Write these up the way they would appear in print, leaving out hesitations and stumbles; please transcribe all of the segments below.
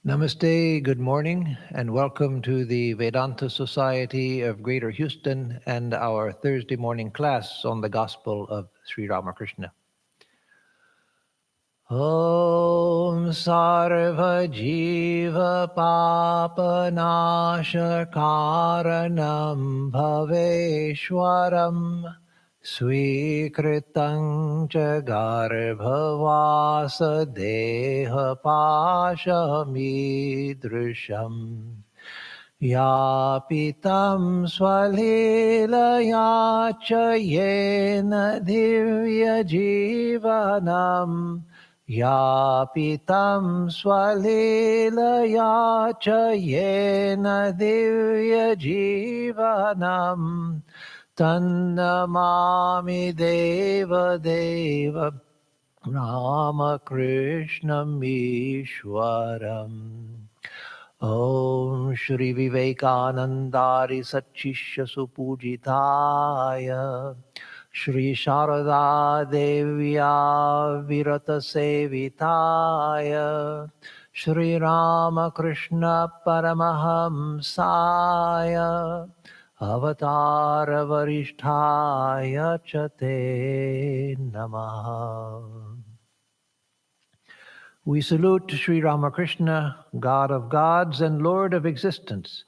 Namaste, good morning, and welcome to the Vedanta Society of Greater Houston and our Thursday morning class on the Gospel of Sri Ramakrishna. Om Sarva Jiva Papa Nasha Karanam Bhaveshwaram Swikritang cha garbhavasa deha pashamidrisham Yapitam swalilaya cha yena divya jivanam Yapitam swalilaya cha yena divya jivanam Tannamami Deva Deva Ramakrishnam Ishwaram Om Shri Vivekanandari Satchishya Supujitaya Shri Sharada Devya Virata Sevitaya Shri Ramakrishna Paramahamsaya Avatara Varishtaya Chate Namaha. We salute Sri Ramakrishna, God of gods and Lord of existence,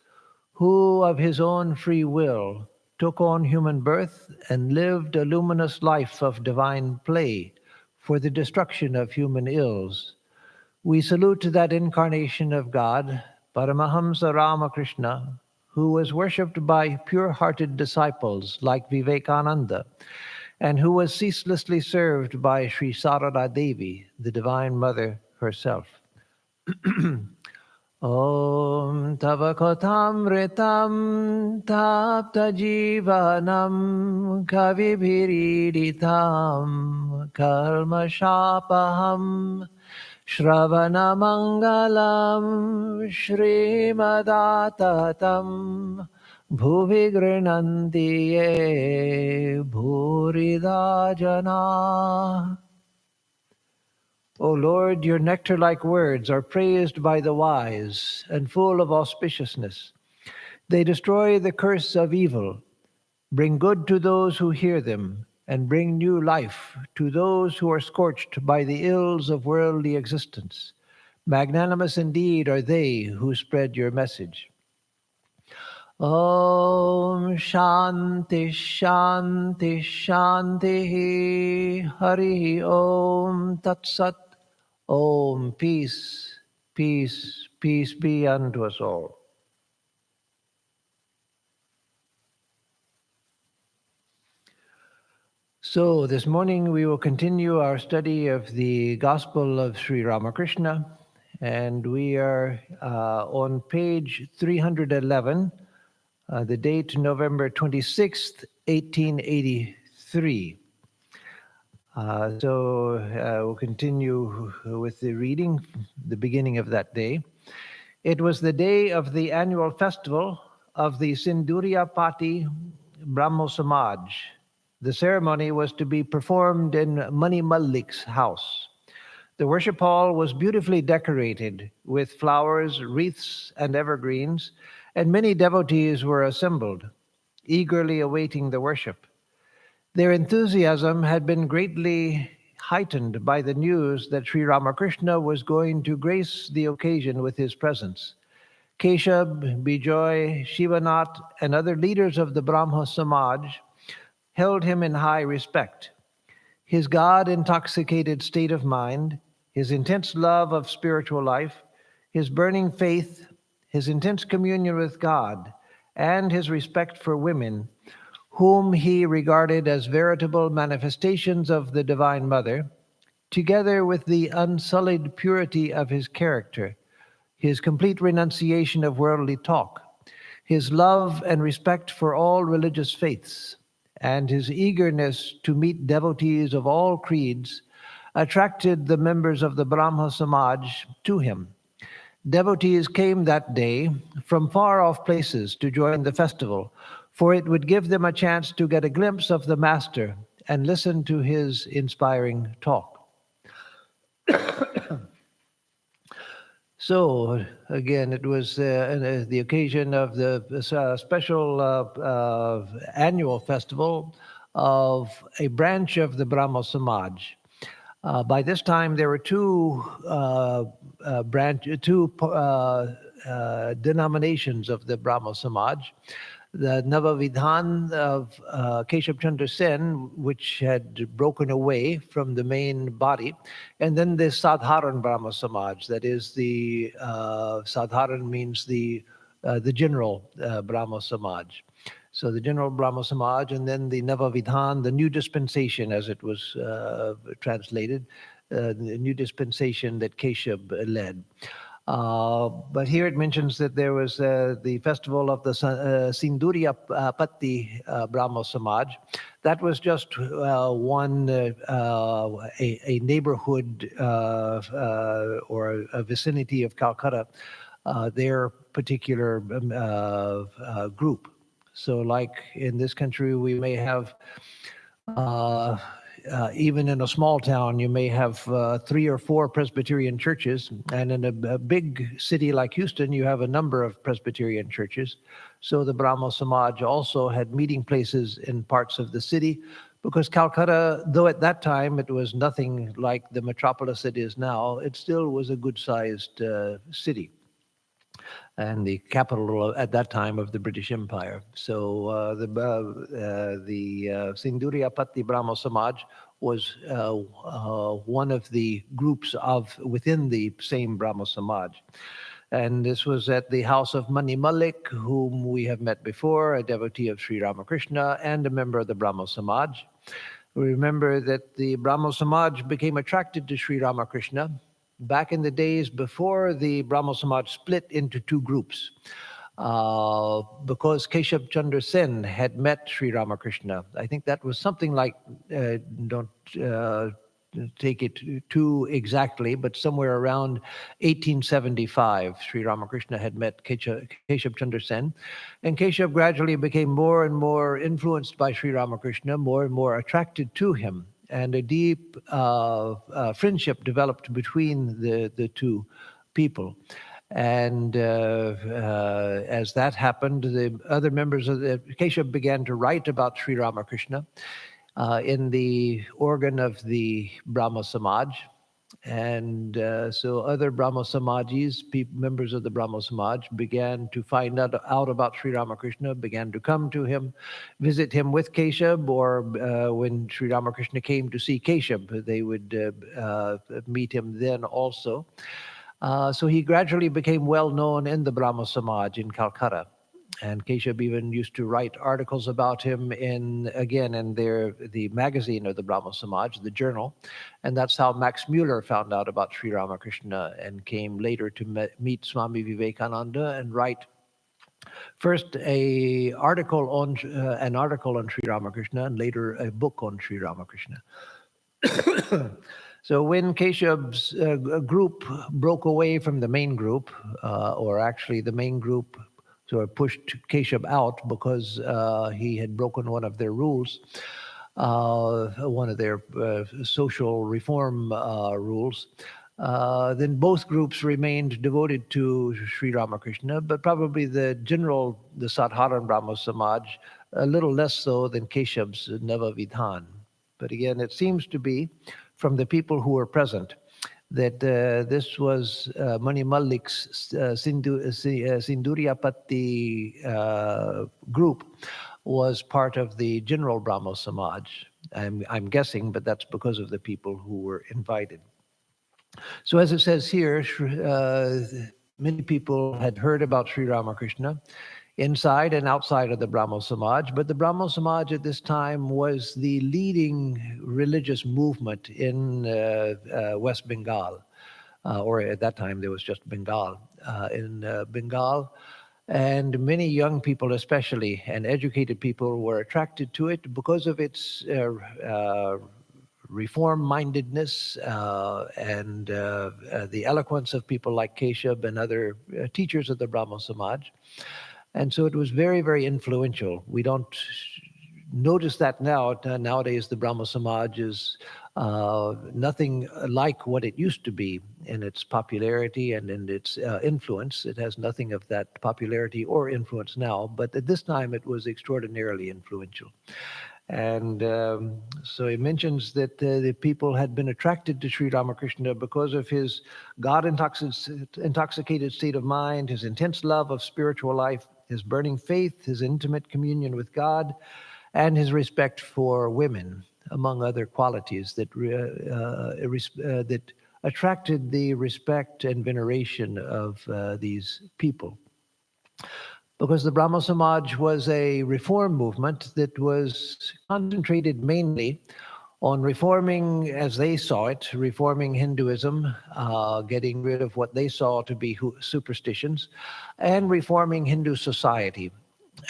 who of his own free will took on human birth and lived a luminous life of divine play for the destruction of human ills. We salute that incarnation of God, Paramahamsa Ramakrishna, who was worshipped by pure-hearted disciples like Vivekananda, and who was ceaselessly served by Sri Sarada Devi, the Divine Mother herself. Om Tava Kotamritam Tapta Jivanam Kavibhiriditam Kalmashapaham Shravanamangalam Shrimadatam Bhuvi Grinanti Ye Bhurida Jana. O Lord, your nectar-like words are praised by the wise and full of auspiciousness. They destroy the curse of evil, bring good to those who hear them, and bring new life to those who are scorched by the ills of worldly existence. Magnanimous indeed are they who spread your message. Om Shanti Shanti Shanti Hari Om Tat Sat. Om peace, peace, peace be unto us all. So this morning we will continue our study of the Gospel of Sri Ramakrishna, and we are on page 311, the date November 26th, 1883. We'll continue with the reading, the beginning of that day. It was the day of the annual festival of the Sinduriyapati Brahmo Samaj. The ceremony was to be performed in Mani Mallik's house. The worship hall was beautifully decorated with flowers, wreaths, and evergreens, and many devotees were assembled, eagerly awaiting the worship. Their enthusiasm had been greatly heightened by the news that Sri Ramakrishna was going to grace the occasion with his presence. Keshab, Bijoy, Shivanath, and other leaders of the Brahmo Samaj held him in high respect. His God-intoxicated state of mind, his intense love of spiritual life, his burning faith, his intense communion with God, and his respect for women, whom he regarded as veritable manifestations of the Divine Mother, together with the unsullied purity of his character, his complete renunciation of worldly talk, his love and respect for all religious faiths, and his eagerness to meet devotees of all creeds, attracted the members of the Brahmo Samaj to him. Devotees came that day from far-off places to join the festival, for it would give them a chance to get a glimpse of the Master and listen to his inspiring talk. So, again, it was the occasion of the special annual festival of a branch of the Brahmo Samaj. By this time, there were two denominations of the Brahmo Samaj. The Navavidhan of Keshav Chandra Sen, which had broken away from the main body, and then the Sadharan Brahmo Samaj. That is, the Sadharan means the general Brahmo Samaj. So the general Brahmo Samaj, and then the Navavidhan, the new dispensation, as it was translated, the new dispensation that Keshav led. But here it mentions that there was the festival of the Sinduriya Patti Brahmo Samaj. That was just one, a neighborhood or a vicinity of Calcutta, their particular group. So like in this country, we may have even in a small town, you may have 3 or 4 Presbyterian churches. And in a big city like Houston, you have a number of Presbyterian churches. So the Brahmo Samaj also had meeting places in parts of the city, because Calcutta, though at that time it was nothing like the metropolis it is now, it still was a good-sized city, and the capital at that time of the British Empire. So the Sinduriya Patti Brahmo Samaj was one of the groups within the same Brahmo Samaj. And this was at the house of Mani Malik, whom we have met before, a devotee of Sri Ramakrishna and a member of the Brahmo Samaj. We remember that the Brahmo Samaj became attracted to Sri Ramakrishna back in the days before the Brahmo Samaj split into 2 groups. Because Keshav Chandra Sen had met Sri Ramakrishna. I think that was something like, don't take it too exactly, but somewhere around 1875, Sri Ramakrishna had met Keshav Chandra Sen. And Keshav gradually became more and more influenced by Sri Ramakrishna, more and more attracted to him. And a deep friendship developed between the 2 people. And as that happened, the other members of Keshav began to write about Sri Ramakrishna in the organ of the Brahmo Samaj. And so other Brahmo Samajis, members of the Brahmo Samaj, began to find out about Sri Ramakrishna, began to come to him, visit him with Keshav, or when Sri Ramakrishna came to see Keshav, they would meet him then also. So he gradually became well known in the Brahmo Samaj in Calcutta. And Keshav even used to write articles about him in the magazine of the Brahmo Samaj, the journal. And that's how Max Mueller found out about Sri Ramakrishna and came later to meet Swami Vivekananda and write first an article on Sri Ramakrishna, and later a book on Sri Ramakrishna. So when Keshav's group broke away from the main group, or actually the main group sort of pushed Keshav out because he had broken one of their rules, one of their social reform rules, then both groups remained devoted to Sri Ramakrishna, but probably the Sadharan Brahmo Samaj, a little less so than Keshav's Navavidhan. But again, it seems to be, from the people who were present, that this was Mani Malik's Sinduriya Patti group was part of the general Brahmo Samaj. I'm guessing, but that's because of the people who were invited. So as it says here, many people had heard about Sri Ramakrishna inside and outside of the Brahmo Samaj, but the Brahmo Samaj at this time was the leading religious movement in West Bengal, or at that time there was just Bengal. In Bengal, and many young people especially, and educated people, were attracted to it because of its reform-mindedness and the eloquence of people like Keshav and other teachers of the Brahmo Samaj. And so it was very, very influential. We don't notice that now. Nowadays, the Brahmo Samaj is nothing like what it used to be in its popularity and in its influence. It has nothing of that popularity or influence now, but at this time it was extraordinarily influential. And so he mentions that the people had been attracted to Sri Ramakrishna because of his God-intoxicated state of mind, his intense love of spiritual life, his burning faith, his intimate communion with God, and his respect for women, among other qualities that attracted the respect and veneration of these people. Because the Brahmo Samaj was a reform movement that was concentrated mainly on reforming, as they saw it, reforming Hinduism, getting rid of what they saw to be superstitions, and reforming Hindu society.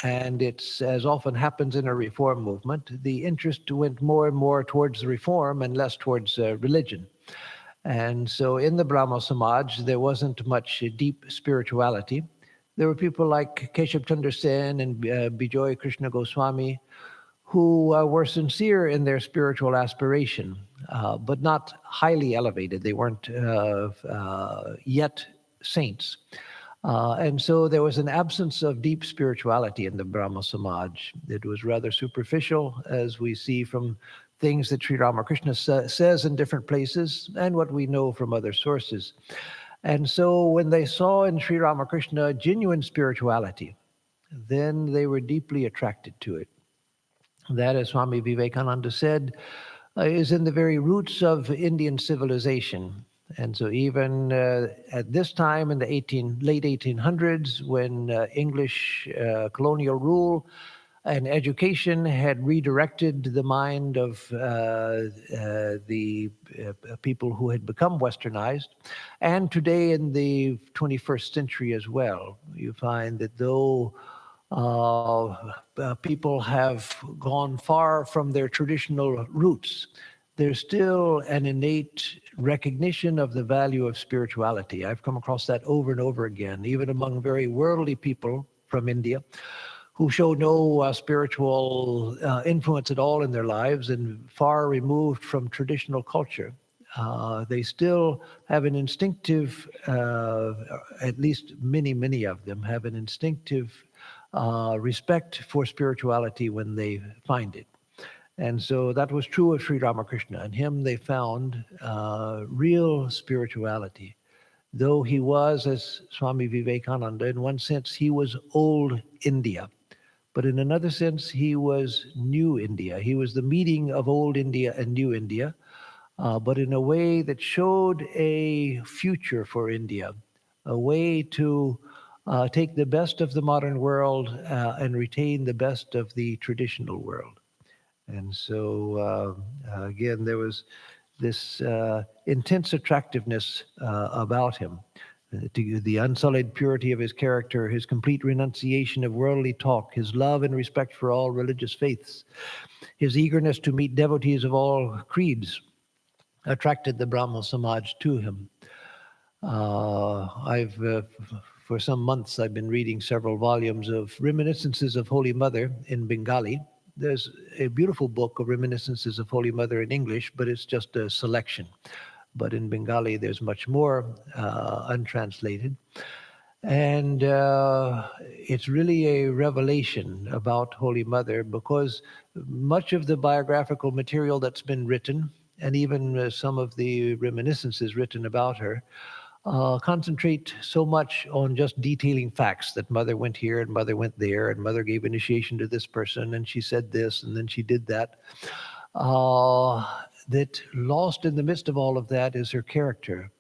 And it's, as often happens in a reform movement, the interest went more and more towards reform and less towards religion. And so in the Brahmo Samaj, there wasn't much deep spirituality. There were people like Keshav Chandra Sen and Bijoy Krishna Goswami who were sincere in their spiritual aspiration, but not highly elevated. They weren't yet saints. And so there was an absence of deep spirituality in the Brahmo Samaj. It was rather superficial, as we see from things that Sri Ramakrishna says in different places and what we know from other sources. And so when they saw in Sri Ramakrishna genuine spirituality, then they were deeply attracted to it. That, as Swami Vivekananda said, is in the very roots of Indian civilization. And so even at this time in the late 1800s, when English colonial rule and education had redirected the mind of the people who had become westernized, and today in the 21st century as well, you find that though people have gone far from their traditional roots, there's still an innate recognition of the value of spirituality. I've come across that over and over again, even among very worldly people from India who show no spiritual influence at all in their lives and far removed from traditional culture. They still have an instinctive, at least many of them have an instinctive respect for spirituality when they find it. And so that was true of Sri Ramakrishna. In him they found real spirituality. Though he was, as Swami Vivekananda, in one sense, he was old India. But in another sense, he was new India. He was the meeting of old India and new India, but in a way that showed a future for India, a way to take the best of the modern world and retain the best of the traditional world. And so, again, there was this intense attractiveness about him. The unsullied purity of his character, his complete renunciation of worldly talk, his love and respect for all religious faiths, his eagerness to meet devotees of all creeds attracted the Brahmo Samaj to him. For some months, I've been reading several volumes of Reminiscences of Holy Mother in Bengali. There's a beautiful book of Reminiscences of Holy Mother in English, but it's just a selection. But in Bengali, there's much more untranslated. And it's really a revelation about Holy Mother, because much of the biographical material that's been written, and even some of the reminiscences written about her, concentrate so much on just detailing facts, that Mother went here and Mother went there, and Mother gave initiation to this person, and she said this, and then she did that. That lost in the midst of all of that is her character.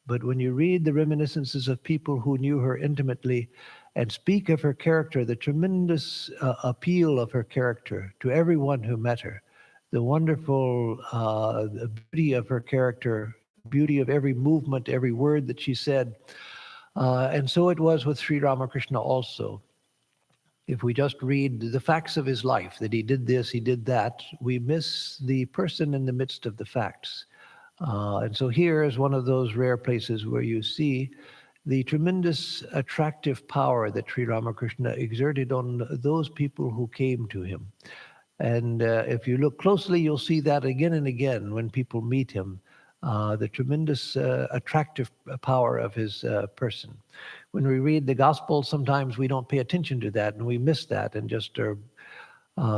But when you read the reminiscences of people who knew her intimately and speak of her character, the tremendous appeal of her character to everyone who met her, the wonderful beauty of her character, beauty of every movement, every word that she said. And so it was with Sri Ramakrishna also. If we just read the facts of his life, that he did this, he did that, we miss the person in the midst of the facts. And so here is one of those rare places where you see the tremendous attractive power that Sri Ramakrishna exerted on those people who came to him. And if you look closely, you'll see that again and again when people meet him, the tremendous attractive power of his person. When we read the Gospel, sometimes we don't pay attention to that, and we miss that and just are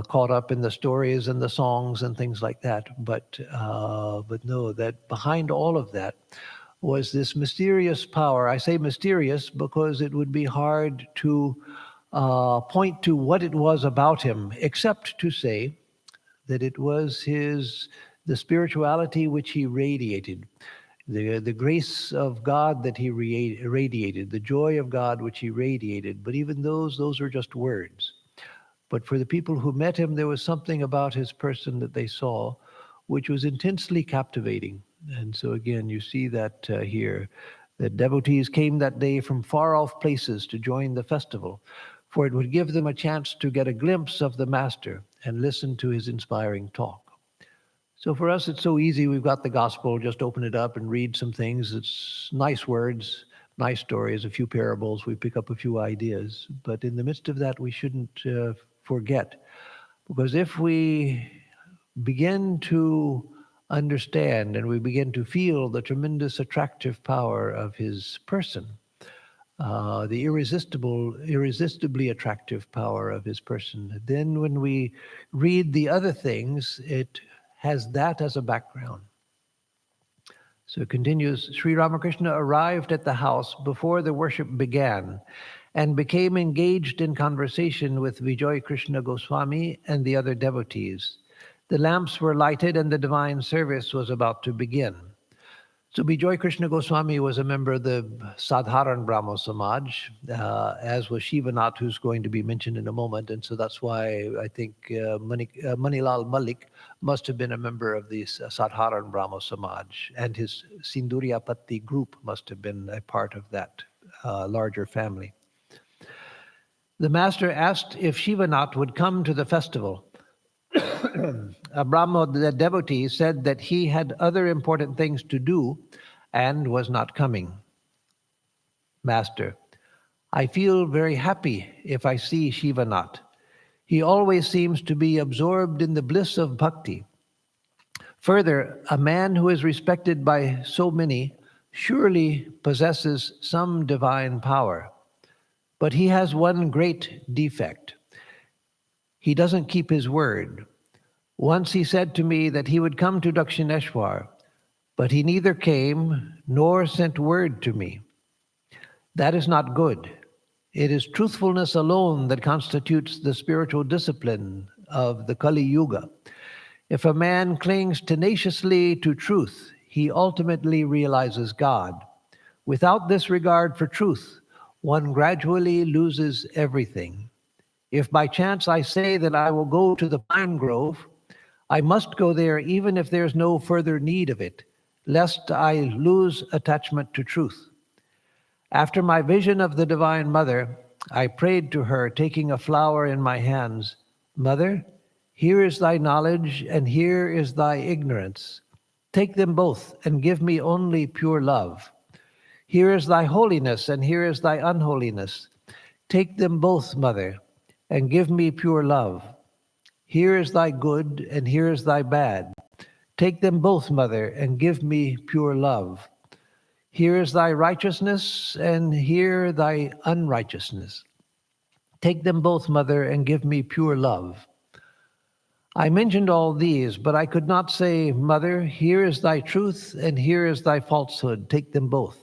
caught up in the stories and the songs and things like that. But no, that behind all of that was this mysterious power. I say mysterious because it would be hard to point to what it was about him, except to say that it was the spirituality which he radiated, the grace of God that he radiated, the joy of God which he radiated. But even those are just words. But for the people who met him, there was something about his person that they saw which was intensely captivating. And so again, you see that here, that devotees came that day from far off places to join the festival, for it would give them a chance to get a glimpse of the Master and listen to his inspiring talk. So for us, it's so easy. We've got the Gospel, just open it up and read some things. It's nice words, nice stories, a few parables. We pick up a few ideas. But in the midst of that, we shouldn't forget. Because if we begin to understand and we begin to feel the tremendous attractive power of his person, the irresistibly attractive power of his person, then when we read the other things, it has that as a background. So it continues, Sri Ramakrishna arrived at the house before the worship began and became engaged in conversation with Vijay Krishna Goswami and the other devotees. The lamps were lighted and the divine service was about to begin. So Vijay Krishna Goswami was a member of the Sadharan Brahmo Samaj, as was Shivanath, who's going to be mentioned in a moment. And so that's why I think Manilal Malik must have been a member of the Sadharan Brahmo Samaj, and his Sinduriyapatti group must have been a part of that larger family. The master asked if Shivanath would come to the festival. A Brahmo, the devotee, said that he had other important things to do and was not coming. Master, I feel very happy if I see Shivanath. He always seems to be absorbed in the bliss of bhakti. Further, a man who is respected by so many surely possesses some divine power. But he has one great defect. He doesn't keep his word. Once he said to me that he would come to Dakshineshwar, but he neither came nor sent word to me. That is not good. It is truthfulness alone that constitutes the spiritual discipline of the Kali Yuga. If a man clings tenaciously to truth, he ultimately realizes God. Without this regard for truth, one gradually loses everything. If by chance I say that I will go to the pine grove, I must go there even if there's no further need of it, lest I lose attachment to truth. After my vision of the Divine Mother, I prayed to her, taking a flower in my hands, Mother, here is thy knowledge and here is thy ignorance. Take them both and give me only pure love. Here is thy holiness and here is thy unholiness. Take them both, Mother, and give me pure love. Here is thy good, and here is thy bad. Take them both, Mother, and give me pure love. Here is thy righteousness, and here thy unrighteousness. Take them both, Mother, and give me pure love. I mentioned all these, but I could not say, Mother, here is thy truth, and here is thy falsehood. Take them both.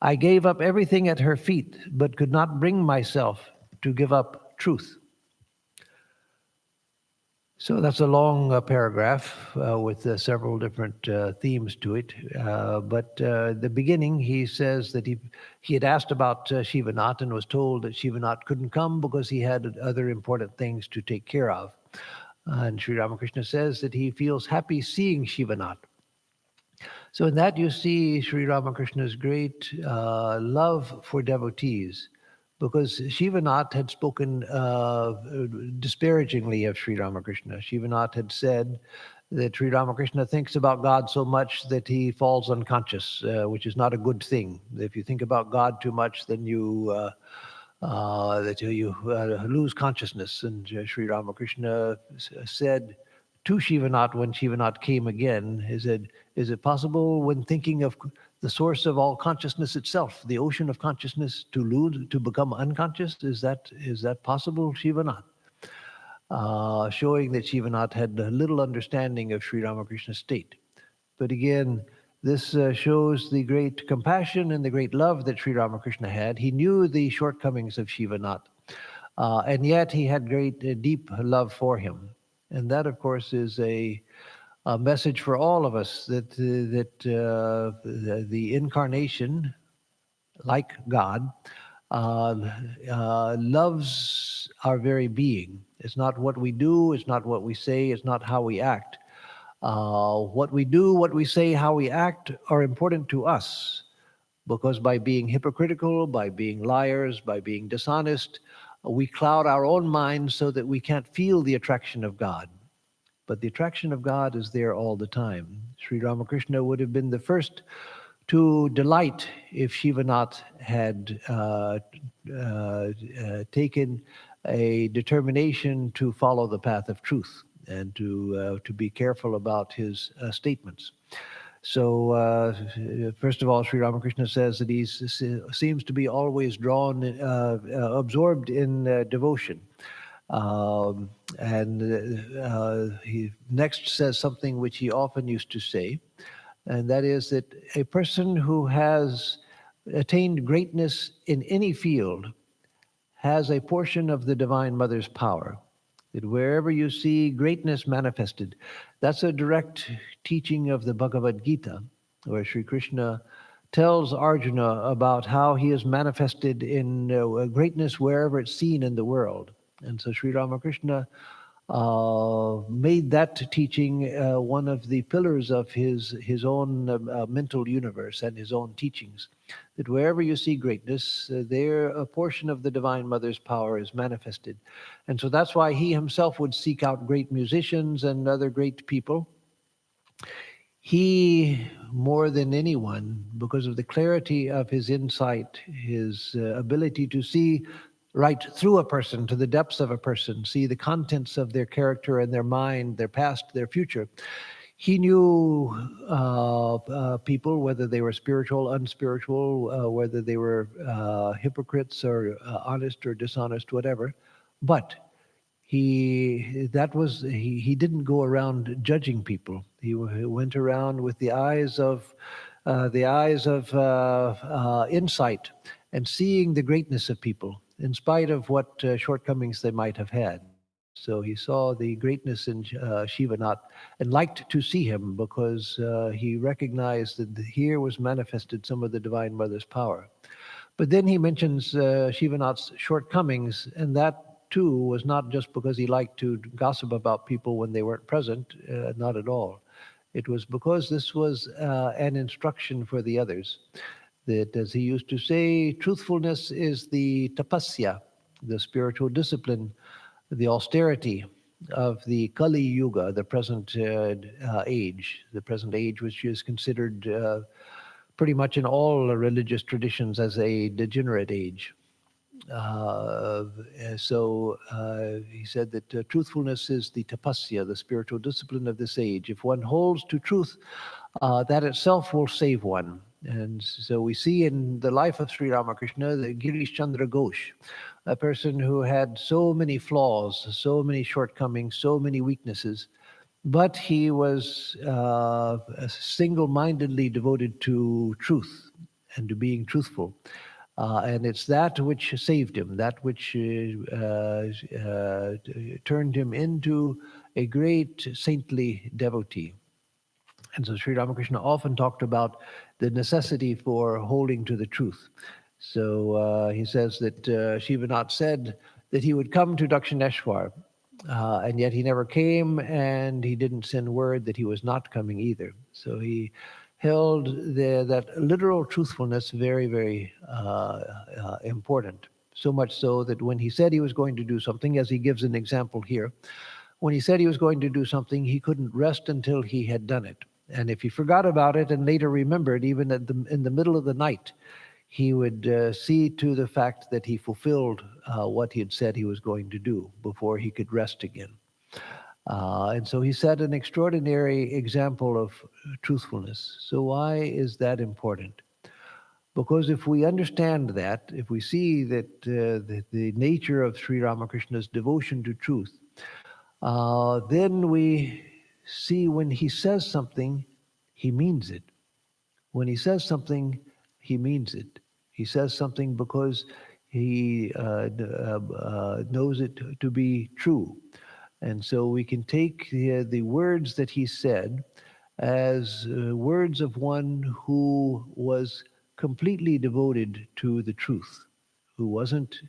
I gave up everything at her feet, but could not bring myself to give up truth. So that's a long paragraph with several different themes to it. But the beginning, he says that he had asked about Shivanath and was told that Shivanath couldn't come because he had other important things to take care of. And Sri Ramakrishna says that he feels happy seeing Shivanath. So in that you see Sri Ramakrishna's great love for devotees, because Shivanath had spoken disparagingly of Sri Ramakrishna. Shivanath had said that Sri Ramakrishna thinks about God so much that he falls unconscious, which is not a good thing. If you think about God too much, then you that you lose consciousness. And Sri Ramakrishna said to Shivanath when Shivanath came again, he said, is it possible when thinking of the source of all consciousness itself, the ocean of consciousness, to become unconscious? Is that possible, Shivanath? Showing that Shivanath had little understanding of Sri Ramakrishna's state. But again, this shows the great compassion and the great love that Sri Ramakrishna had. He knew the shortcomings of Shivanath, and yet he had great, deep love for him. And that, of course, is a message for all of us that the incarnation, like God, loves our very being. It's not what we do, it's not what we say, it's not how we act. What we do, what we say, how we act are important to us, because by being hypocritical, by being liars, by being dishonest, we cloud our own minds so that we can't feel the attraction of God. But the attraction of God is there all the time. Sri Ramakrishna would have been the first to delight if Shivanath had taken a determination to follow the path of truth and to be careful about his statements. So, first of all, Sri Ramakrishna says that he seems to be always drawn, absorbed in devotion. And he next says something which he often used to say, and that is that a person who has attained greatness in any field has a portion of the Divine Mother's power. That wherever you see greatness manifested, that's a direct teaching of the Bhagavad Gita, where Sri Krishna tells Arjuna about how he is manifested in greatness wherever it's seen in the world. And so Sri Ramakrishna made that teaching one of the pillars of his own mental universe and his own teachings. That wherever you see greatness, there a portion of the Divine Mother's power is manifested. And so that's why he himself would seek out great musicians and other great people. He, more than anyone, because of the clarity of his insight, his ability to see right through a person, to the depths of a person, see the contents of their character and their mind, their past, their future. He knew people, whether they were spiritual, unspiritual, whether they were hypocrites or honest or dishonest, whatever. But he didn't go around judging people. He went around with the eyes of insight and seeing the greatness of people, in spite of what shortcomings they might have had. So he saw the greatness in Shivanath and liked to see him because he recognized that here was manifested some of the Divine Mother's power. But then he mentions Shivanath's shortcomings, and that too was not just because he liked to gossip about people when they weren't present, not at all. It was because this was an instruction for the others. That, as he used to say, truthfulness is the tapasya, the spiritual discipline, the austerity of the Kali Yuga, the present age, which is considered pretty much in all religious traditions as a degenerate age. So he said that truthfulness is the tapasya, the spiritual discipline of this age. If one holds to truth, that itself will save one. And so we see in the life of Sri Ramakrishna, the Girish Chandra Ghosh, a person who had so many flaws, so many shortcomings, so many weaknesses, but he was single-mindedly devoted to truth and to being truthful. And it's that which saved him, that which turned him into a great saintly devotee. And so Sri Ramakrishna often talked about the necessity for holding to the truth. So he says that Shivanath said that he would come to Dakshineshwar, and yet he never came, and he didn't send word that he was not coming either. So he held that literal truthfulness very, very important. So much so that when he said he was going to do something, as he gives an example here, when he said he was going to do something, he couldn't rest until he had done it. And if he forgot about it and later remembered, even in the middle of the night, he would see to the fact that he fulfilled what he had said he was going to do before he could rest again. And so he set an extraordinary example of truthfulness. So why is that important? Because if we understand that, if we see that the nature of Sri Ramakrishna's devotion to truth, then we see when he says something, he means it. When he says something, he means it. He says something because he knows it to be true. And so we can take the words that he said as words of one who was completely devoted to the truth, who wasn't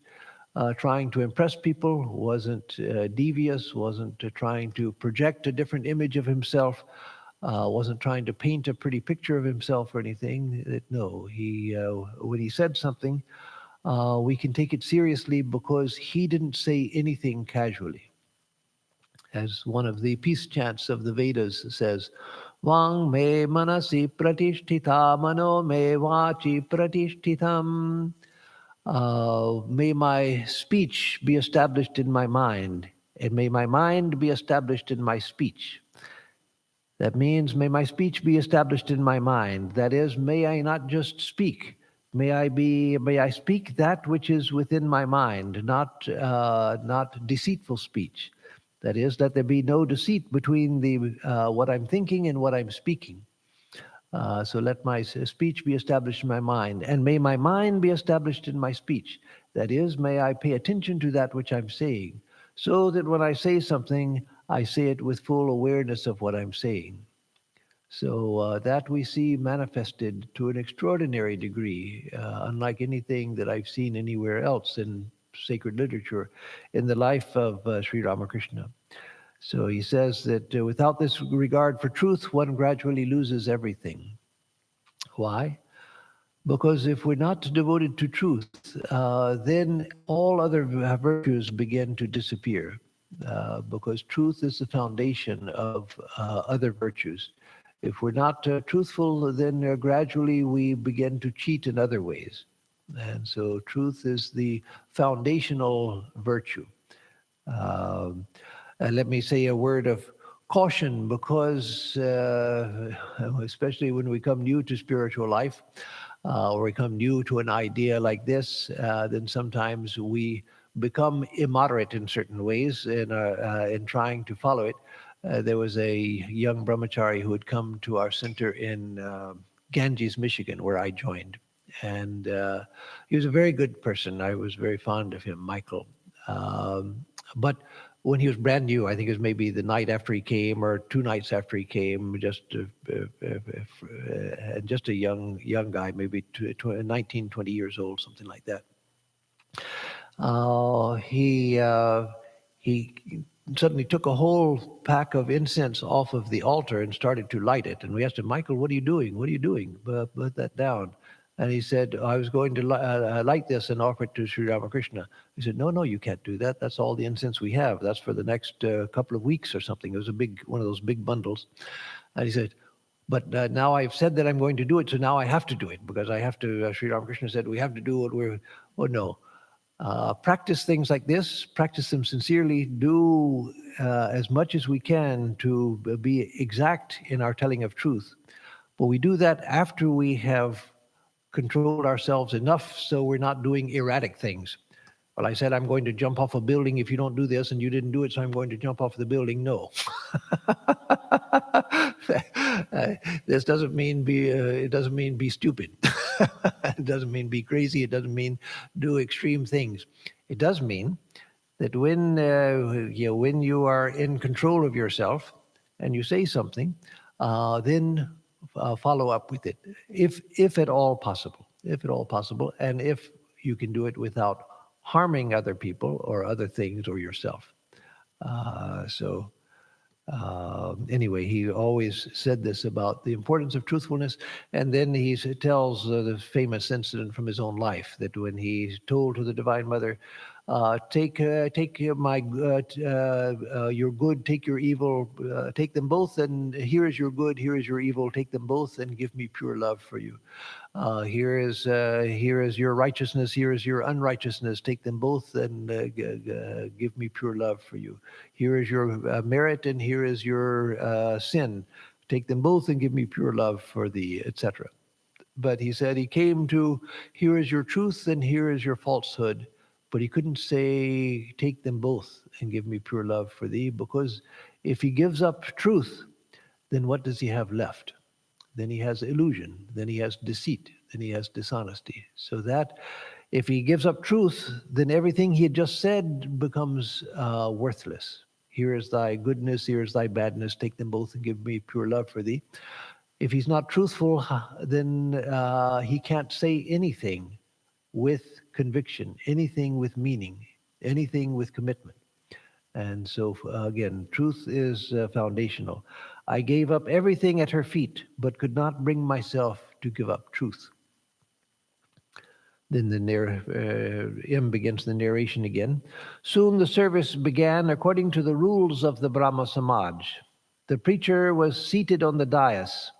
trying to impress people, wasn't devious, wasn't trying to project a different image of himself, wasn't trying to paint a pretty picture of himself or anything. No, when he said something, we can take it seriously because he didn't say anything casually. As one of the peace chants of the Vedas says, Vang me manasi pratishtita mano me vachi pratishtitam. May my speech be established in my mind, and may my mind be established in my speech. That means, may my speech be established in my mind. That is, may I not just speak. May I speak that which is within my mind, not deceitful speech. That is, that there be no deceit between what I'm thinking and what I'm speaking. So let my speech be established in my mind, and may my mind be established in my speech. That is, may I pay attention to that which I'm saying, so that when I say something, I say it with full awareness of what I'm saying. So that we see manifested to an extraordinary degree, unlike anything that I've seen anywhere else in sacred literature, in the life of Sri Ramakrishna. So he says that without this regard for truth, one gradually loses everything. Why? Because if we're not devoted to truth, then all other virtues begin to disappear. Because truth is the foundation of other virtues. If we're not truthful, then gradually we begin to cheat in other ways. And so truth is the foundational virtue. Let me say a word of caution because, especially when we come new to spiritual life, or we come new to an idea like this, then sometimes we become immoderate in certain ways in trying to follow it. There was a young brahmachari who had come to our center in Ganges, Michigan, where I joined. And he was a very good person. I was very fond of him, Michael. But when he was brand new, I think it was maybe the night after he came or 2 nights after he came, just a young guy, maybe 19, 20 years old, something like that. He suddenly took a whole pack of incense off of the altar and started to light it. And we asked him, Michael, what are you doing? What are you doing? Put that down. And he said, I was going to light this and offer it to Sri Ramakrishna. He said, no, you can't do that. That's all the incense we have. That's for the next couple of weeks or something. It was one of those big bundles. And he said, but now I've said that I'm going to do it, so now I have to do it because I have to. Sri Ramakrishna said, we have to do what we're, oh no. Practice things like this, practice them sincerely, do as much as we can to be exact in our telling of truth. But we do that after we have controlled ourselves enough so we're not doing erratic things. Well, I said, I'm going to jump off a building if you don't do this, and you didn't do it, so I'm going to jump off the building. No. This doesn't mean it doesn't mean be stupid. It doesn't mean be crazy. It doesn't mean do extreme things. It does mean that when you are in control of yourself and you say something, then follow up with it, if at all possible, and if you can do it without harming other people or other things or yourself. Anyway, he always said this about the importance of truthfulness, and then he tells the famous incident from his own life that when he told to the Divine Mother, Take your good, take your evil, take them both, and here is your good, here is your evil, take them both, and give me pure love for you. Here is your righteousness, here is your unrighteousness. Take them both and give me pure love for you. Here is your merit, and here is your sin. Take them both and give me pure love for thee, etc. But he said he came to, here is your truth and here is your falsehood. But he couldn't say, take them both and give me pure love for thee, because if he gives up truth, then what does he have left? Then he has illusion, then he has deceit, then he has dishonesty. So that if he gives up truth, then everything he had just said becomes worthless. Here is thy goodness, here is thy badness, take them both and give me pure love for thee. If he's not truthful, then he can't say anything with conviction, anything with meaning, anything with commitment. And so, again, truth is foundational. I gave up everything at her feet, but could not bring myself to give up truth. Then M begins the narration again. Soon the service began according to the rules of the Brahma Samaj. The preacher was seated on the dais.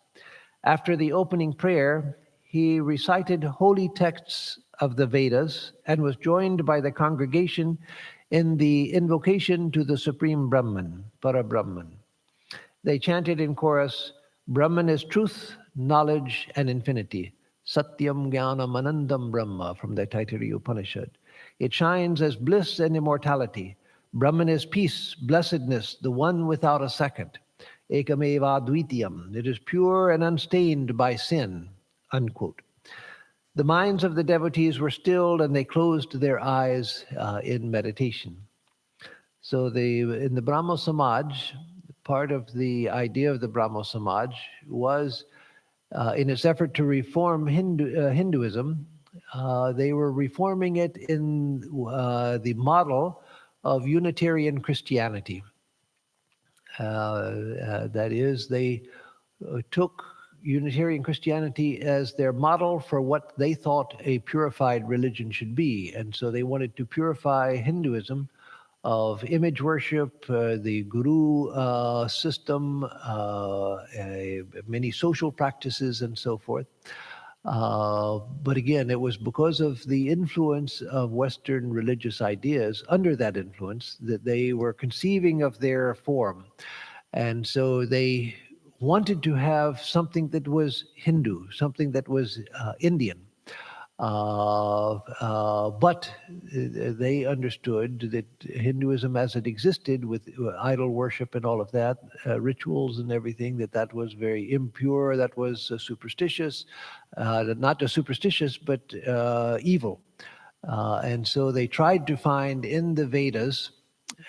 After the opening prayer, he recited holy texts of the Vedas and was joined by the congregation in the invocation to the Supreme Brahman, Parabrahman. They chanted in chorus, Brahman is truth, knowledge, and infinity. Satyam Jnanam Anandam Brahma from the Taittiriya Upanishad. It shines as bliss and immortality. Brahman is peace, blessedness, the one without a second. Ekameva Advitiyam. It is pure and unstained by sin, unquote. The minds of the devotees were stilled and they closed their eyes in meditation. So in the Brahmo Samaj, part of the idea of the Brahmo Samaj was in its effort to reform Hinduism, they were reforming it in the model of Unitarian Christianity. That is, they took Unitarian Christianity as their model for what they thought a purified religion should be. And so they wanted to purify Hinduism of image worship, the guru system, many social practices, and so forth. But again, it was because of the influence of Western religious ideas, under that influence, that they were conceiving of their form. And so they wanted to have something that was Hindu, something that was Indian. But they understood that Hinduism as it existed with idol worship and all of that, rituals and everything, that was very impure, that was superstitious, not just superstitious, but evil. And so they tried to find in the Vedas,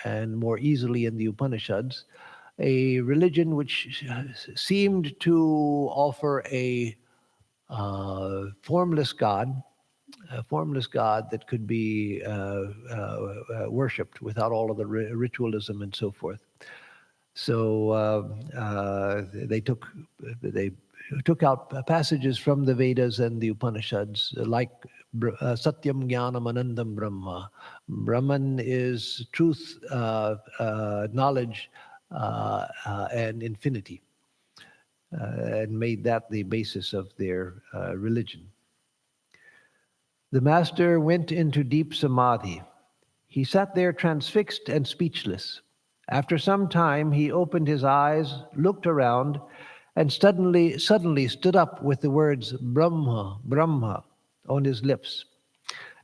and more easily in the Upanishads, a religion which seemed to offer a formless God that could be worshipped without all of the ritualism and so forth. So they took out passages from the Vedas and the Upanishads, like Satyam Jnanam Anandam Brahma. Brahman is truth, knowledge, and infinity, and made that the basis of their religion. The master went into deep samadhi. He sat there transfixed and speechless. After some time, he opened his eyes, looked around, and suddenly stood up with the words Brahma, Brahma on his lips.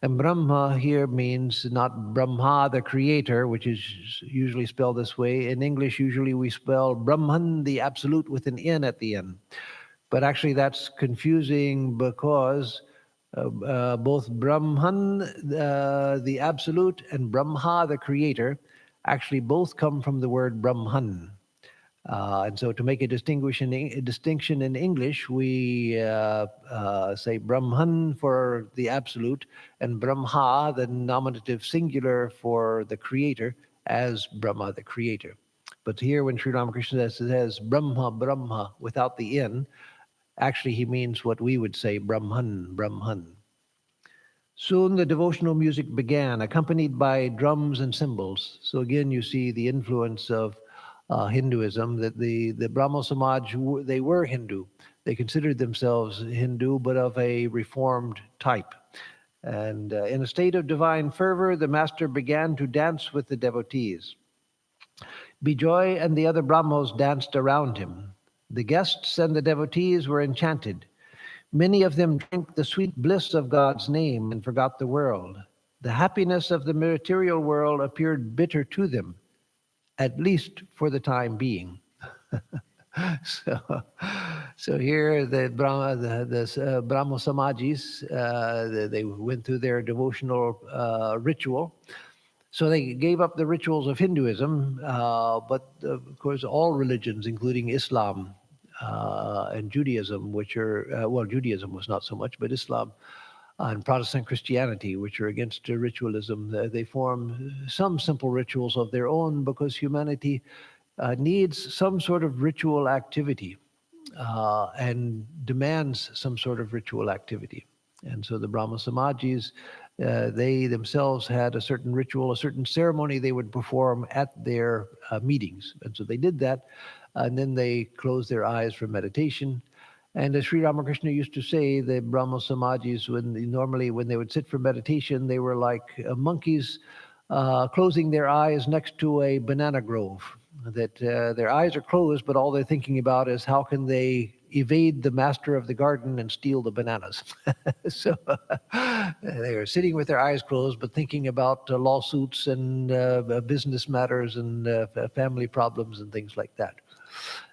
And Brahma here means not Brahma, the creator, which is usually spelled this way. In English, usually we spell Brahman, the absolute, with an N at the end. But actually that's confusing because both Brahman, the absolute, and Brahma, the creator, actually both come from the word Brahman. And so to make a distinction in English, we say Brahman for the absolute and Brahma, the nominative singular for the creator, as Brahma, the creator. But here when Sri Ramakrishna says Brahma, Brahma, without the N, actually he means what we would say Brahman, Brahman. Soon the devotional music began, accompanied by drums and cymbals. So again, you see the influence of Hinduism, that the Brahmo Samaj, they were Hindu. They considered themselves Hindu, but of a reformed type. And in a state of divine fervor, the master began to dance with the devotees. Bijoy and the other Brahmos danced around him. The guests and the devotees were enchanted. Many of them drank the sweet bliss of God's name and forgot the world. The happiness of the material world appeared bitter to them, at least for the time being. so, so here the Brahmo Samajis, they went through their devotional ritual. So they gave up the rituals of Hinduism, but of course all religions, including Islam and Judaism, which are, well, Judaism was not so much, but Islam and Protestant Christianity, which are against ritualism, they form some simple rituals of their own because humanity needs some sort of ritual activity and demands some sort of ritual activity. And so the Brahma Samajis, they themselves had a certain ritual, a certain ceremony they would perform at their meetings. And so they did that, and then they closed their eyes for meditation. And as Sri Ramakrishna used to say, the Brahma Samajis, normally when they would sit for meditation, they were like monkeys closing their eyes next to a banana grove. That their eyes are closed, but all they're thinking about is how can they evade the master of the garden and steal the bananas. So they are sitting with their eyes closed, but thinking about lawsuits and business matters and family problems and things like that.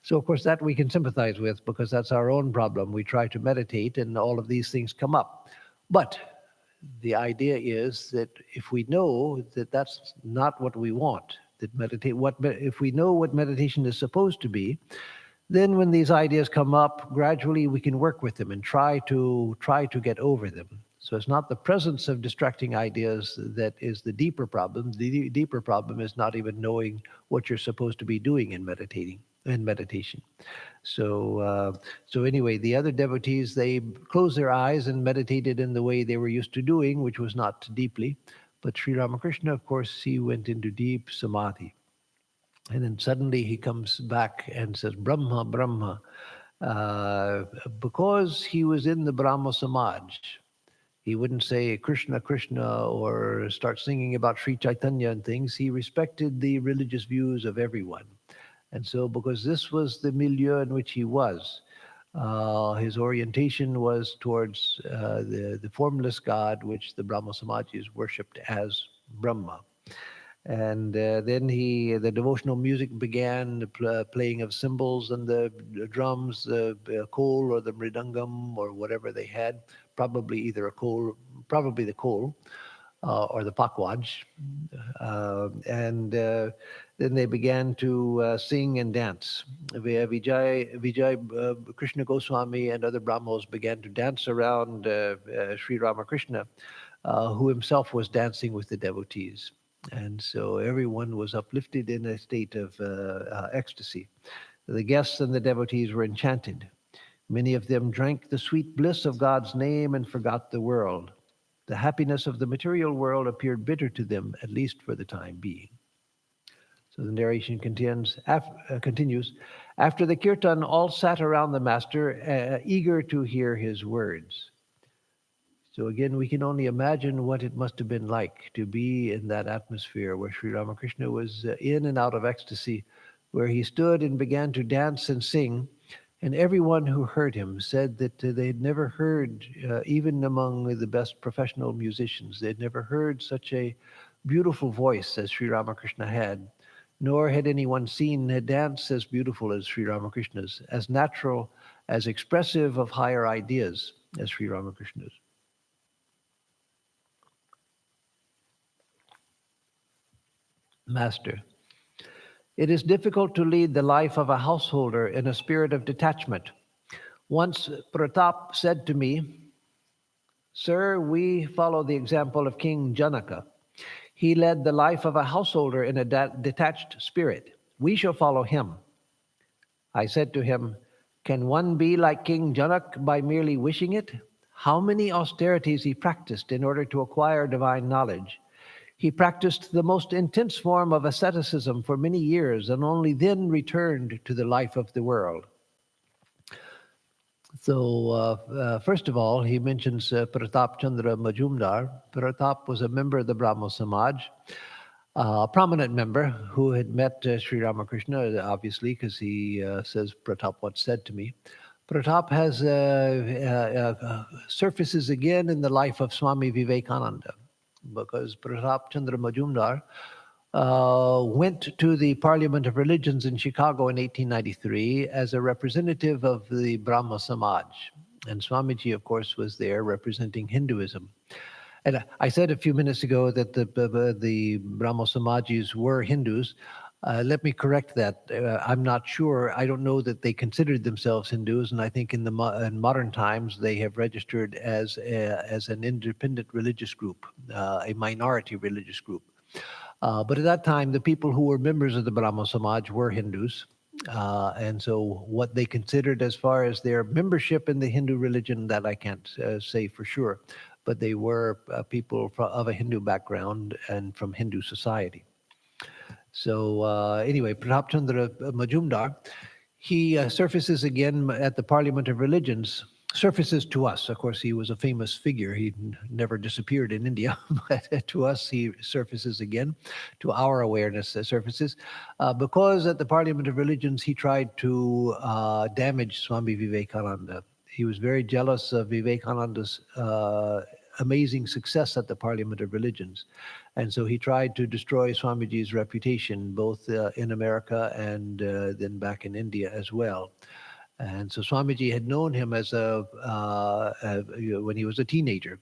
So, of course, that we can sympathize with because that's our own problem. We try to meditate and all of these things come up. But the idea is that if we know that that's not what we want, that if we know what meditation is supposed to be, then when these ideas come up, gradually we can work with them and try to get over them. So it's not the presence of distracting ideas that is the deeper problem. The deeper problem is not even knowing what you're supposed to be doing in meditation. So anyway, the other devotees, they closed their eyes and meditated in the way they were used to doing, which was not deeply. But Sri Ramakrishna, of course, he went into deep samadhi. And then suddenly he comes back and says, Brahma, Brahma. Because he was in the Brahmo Samaj, he wouldn't say Krishna, Krishna, or start singing about Sri Chaitanya and things. He respected the religious views of everyone. And so because this was the milieu in which he was, his orientation was towards the formless God, which the Brahmo Samajis worshipped as Brahma. And then the devotional music began, the playing of cymbals and the drums, the kol or the mridangam or whatever they had, probably the kol or the pakwaj. And then they began to sing and dance. Vijay Krishna Goswami and other Brahmos began to dance around Sri Ramakrishna, who himself was dancing with the devotees. And so everyone was uplifted in a state of ecstasy. The guests and the devotees were enchanted. Many of them drank the sweet bliss of God's name and forgot the world. The happiness of the material world appeared bitter to them, at least for the time being. So the narration continues. After the kirtan, all sat around the master, eager to hear his words. So again, we can only imagine what it must have been like to be in that atmosphere where Sri Ramakrishna was in and out of ecstasy, where he stood and began to dance and sing. And everyone who heard him said that they had never heard, even among the best professional musicians, they had never heard such a beautiful voice as Sri Ramakrishna had, nor had anyone seen a dance as beautiful as Sri Ramakrishna's, as natural, as expressive of higher ideas as Sri Ramakrishna's. Master, it is difficult to lead the life of a householder in a spirit of detachment. Once Pratap said to me, Sir, we follow the example of King Janaka. He led the life of a householder in a detached spirit. We shall follow him. I said to him, Can one be like King Janak by merely wishing it? how many austerities he practiced in order to acquire divine knowledge. He practiced the most intense form of asceticism for many years and only then returned to the life of the world. So, first of all, he mentions Pratap Chandra Majumdar. Pratap was a member of the Brahmo Samaj, a prominent member who had met Sri Ramakrishna, obviously, because he says, Pratap once said to me. Pratap has surfaces again in the life of Swami Vivekananda, because Pratap Chandra Majumdar went to the Parliament of Religions in Chicago in 1893 as a representative of the Brahmo Samaj. And Swamiji, of course, was there representing Hinduism. And I said a few minutes ago that the Brahmo Samajis were Hindus. Let me correct that. I'm not sure. I don't know that they considered themselves Hindus, and I think in modern times they have registered as an independent religious group, a minority religious group. But at that time, the people who were members of the Brahmo Samaj were Hindus. And so what they considered as far as their membership in the Hindu religion, that I can't say for sure. But they were people of a Hindu background and from Hindu society. So anyway, Pratap Chandra Majumdar, he surfaces again at the Parliament of Religions, surfaces to us. Of course, he was a famous figure. He never disappeared in India, but to us, he surfaces again, to our awareness surfaces, because at the Parliament of Religions, he tried to damage Swami Vivekananda. He was very jealous of Vivekananda's amazing success at the Parliament of Religions. And so he tried to destroy Swamiji's reputation, both in America and then back in India as well. And so Swamiji had known him as when he was a teenager.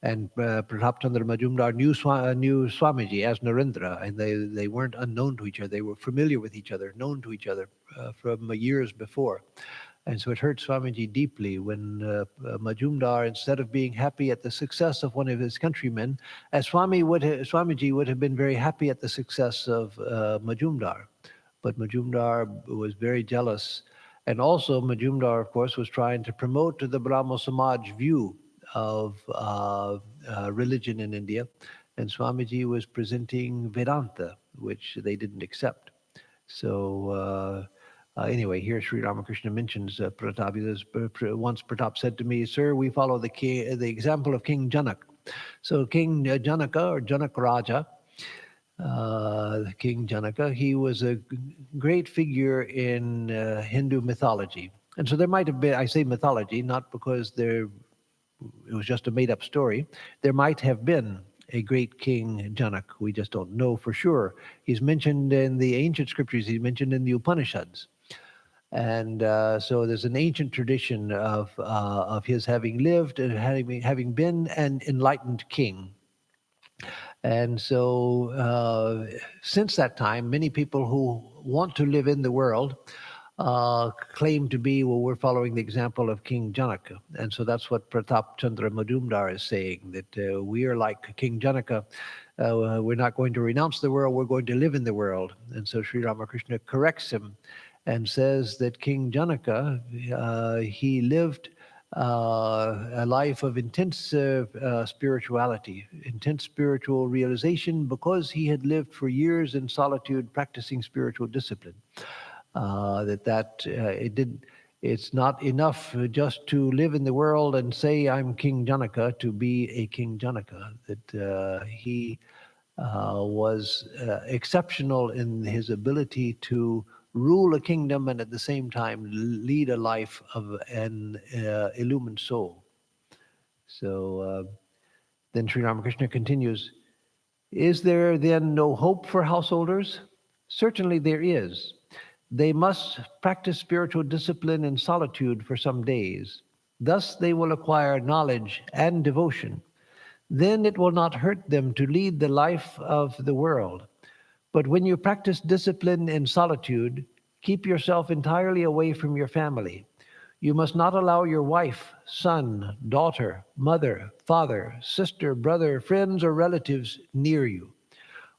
And Pratap Chandra Majumdar knew Swamiji as Narendra, and they weren't unknown to each other. They were familiar with each other, known to each other from years before. And so it hurt Swamiji deeply when Majumdar, instead of being happy at the success of one of his countrymen, as Swamiji would have been very happy at the success of Majumdar. But Majumdar was very jealous. And also Majumdar, of course, was trying to promote the Brahmo Samaj view of religion in India. And Swamiji was presenting Vedanta, which they didn't accept. So anyway, here Sri Ramakrishna mentions Pratap. Once Pratap said to me, "Sir, we follow the example of King Janaka." So King Janaka, or Janak Raja, King Janaka, he was a great figure in Hindu mythology. And so there might have been, I say mythology, not because it was just a made-up story. There might have been a great king, Janak. We just don't know for sure. He's mentioned in the ancient scriptures. He's mentioned in the Upanishads. And so there's an ancient tradition of his having lived and having been an enlightened king. And so since that time, many people who want to live in the world claim to be, well, we're following the example of King Janaka. And so that's what Pratap Chandra Majumdar is saying, that we are like King Janaka. We're not going to renounce the world, we're going to live in the world. And so Sri Ramakrishna corrects him and says that King Janaka, he lived a life of intense spirituality, intense spiritual realization, because he had lived for years in solitude practicing spiritual discipline. It's not enough just to live in the world and say I'm King Janaka to be a King Janaka, that he was exceptional in his ability to rule a kingdom and at the same time lead a life of an illumined soul. So then Sri Ramakrishna continues, is there then no hope for householders? Certainly there is. They must practice spiritual discipline in solitude for some days. Thus they will acquire knowledge and devotion. Then it will not hurt them to lead the life of the world. But when you practice discipline in solitude, keep yourself entirely away from your family. You must not allow your wife, son, daughter, mother, father, sister, brother, friends, or relatives near you.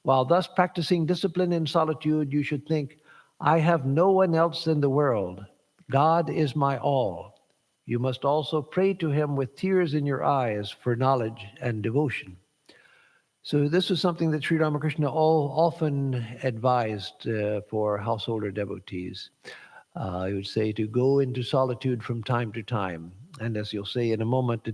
While thus practicing discipline in solitude, you should think, I have no one else in the world. God is my all. You must also pray to him with tears in your eyes for knowledge and devotion. So this is something that Sri Ramakrishna often advised for householder devotees. He would say to go into solitude from time to time. And as you'll say in a moment,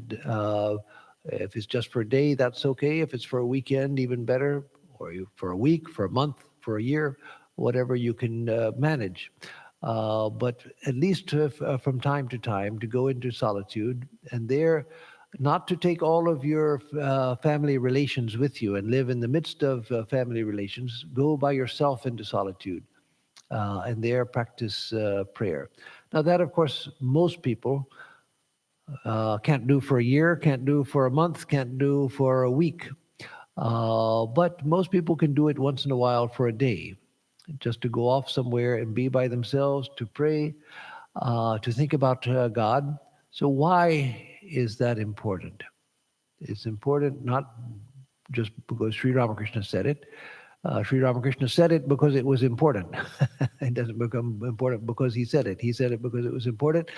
if it's just for a day, that's okay. If it's for a weekend, even better. Or for a week, for a month, for a year, whatever you can manage. But at least from time to time to go into solitude, and there not to take all of your family relations with you and live in the midst of family relations. Go by yourself into solitude and there practice prayer. Now, that, of course, most people can't do for a year, can't do for a month, can't do for a week. But most people can do it once in a while for a day, just to go off somewhere and be by themselves, to pray, to think about God. So, why is that important? It's important not just because Sri Ramakrishna said it. Sri Ramakrishna said it because it was important. It doesn't become important because he said it. He said it because it was important.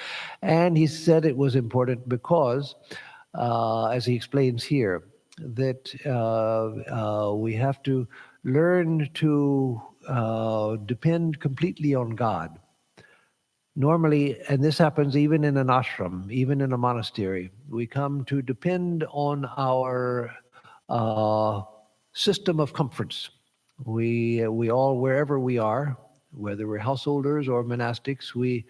And he said it was important because, as he explains here, that we have to learn to depend completely on God. Normally, and this happens even in an ashram, even in a monastery, we come to depend on our uh, system of comforts. We all, wherever we are, whether we're householders or monastics, we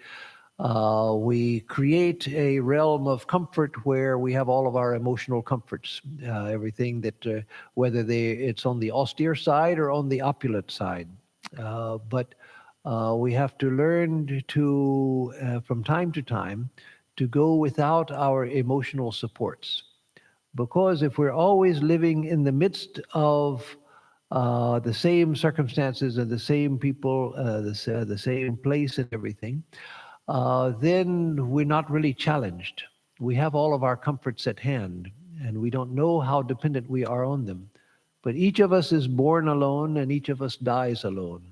create a realm of comfort where we have all of our emotional comforts, everything that, whether it's on the austere side or on the opulent side. But we have to learn to, from time to time, to go without our emotional supports. Because if we're always living in the midst of the same circumstances and the same people, the same place and everything, then we're not really challenged. We have all of our comforts at hand, and we don't know how dependent we are on them. But each of us is born alone, and each of us dies alone.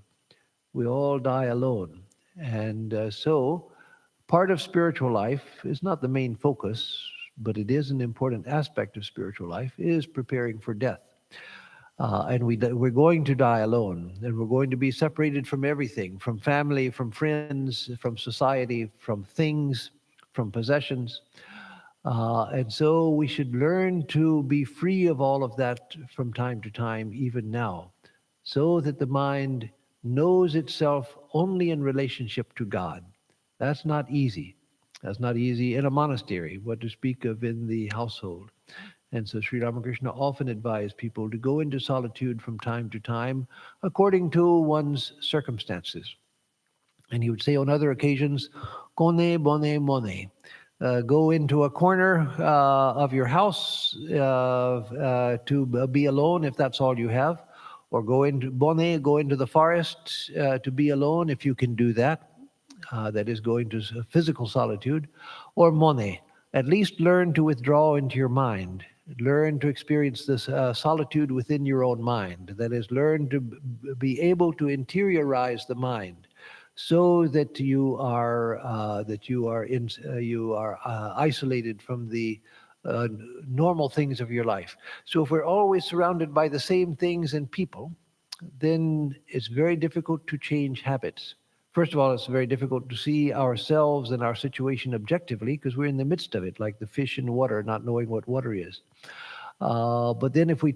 We all die alone. And so part of spiritual life is not the main focus, but it is an important aspect of spiritual life, is preparing for death. We're going to die alone, and we're going to be separated from everything, from family, from friends, from society, from things, from possessions. And so we should learn to be free of all of that from time to time, even now, so that the mind knows itself only in relationship to God. That's not easy. That's not easy in a monastery, what to speak of in the household. And so Sri Ramakrishna often advised people to go into solitude from time to time according to one's circumstances. And he would say on other occasions, Kone bone mone. Go into a corner of your house to be alone if that's all you have, or go into the forest to be alone if you can do that. That is going to physical solitude, or mone. At least learn to withdraw into your mind. Learn to experience this solitude within your own mind. That is, learn to be able to interiorize the mind, so that you are isolated from the uh, normal things of your life. So if we're always surrounded by the same things and people, then it's very difficult to change habits. First of all, it's very difficult to see ourselves and our situation objectively because we're in the midst of it, like the fish in water, not knowing what water is. But then if we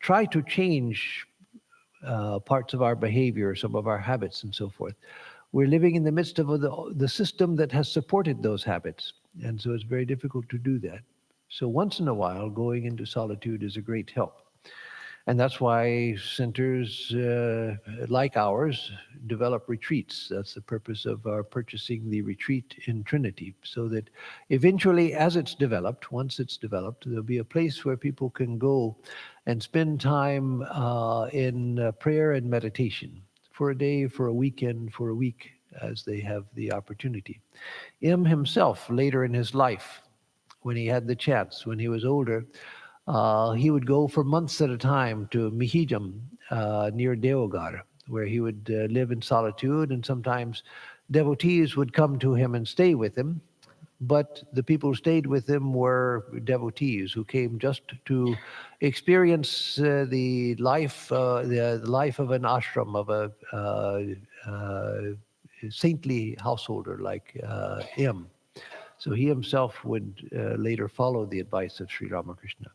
try to change parts of our behavior, some of our habits, and so forth, we're living in the midst of the system that has supported those habits. And so it's very difficult to do that. So once in a while, going into solitude is a great help. And that's why centers like ours develop retreats. That's the purpose of our purchasing the retreat in Trinity, so that eventually, as it's developed, once it's developed, there'll be a place where people can go and spend time in prayer and meditation for a day, for a weekend, for a week, as they have the opportunity. M himself, later in his life, when he had the chance, when he was older, he would go for months at a time to Mihijam near Deogar, where he would live in solitude, and sometimes devotees would come to him and stay with him. but the people who stayed with him were devotees who came just to experience the life of an ashram, of a saintly householder like him. So he himself would later follow the advice of Sri Ramakrishna.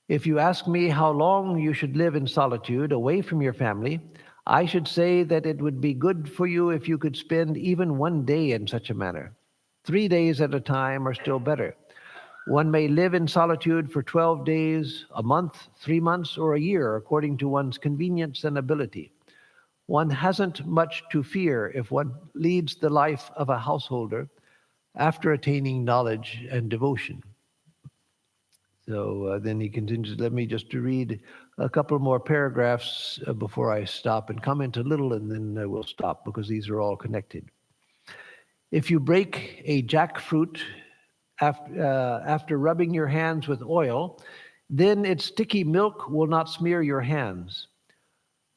If you ask me how long you should live in solitude, away from your family, I should say that it would be good for you if you could spend even one day in such a manner. 3 days at a time are still better. One may live in solitude for 12 days, a month, 3 months, or a year, according to one's convenience and ability. One hasn't much to fear if one leads the life of a householder after attaining knowledge and devotion. So then he continues. Let me just read a couple more paragraphs before I stop and comment a little, and then we'll stop because these are all connected. If you break a jackfruit after rubbing your hands with oil, then its sticky milk will not smear your hands.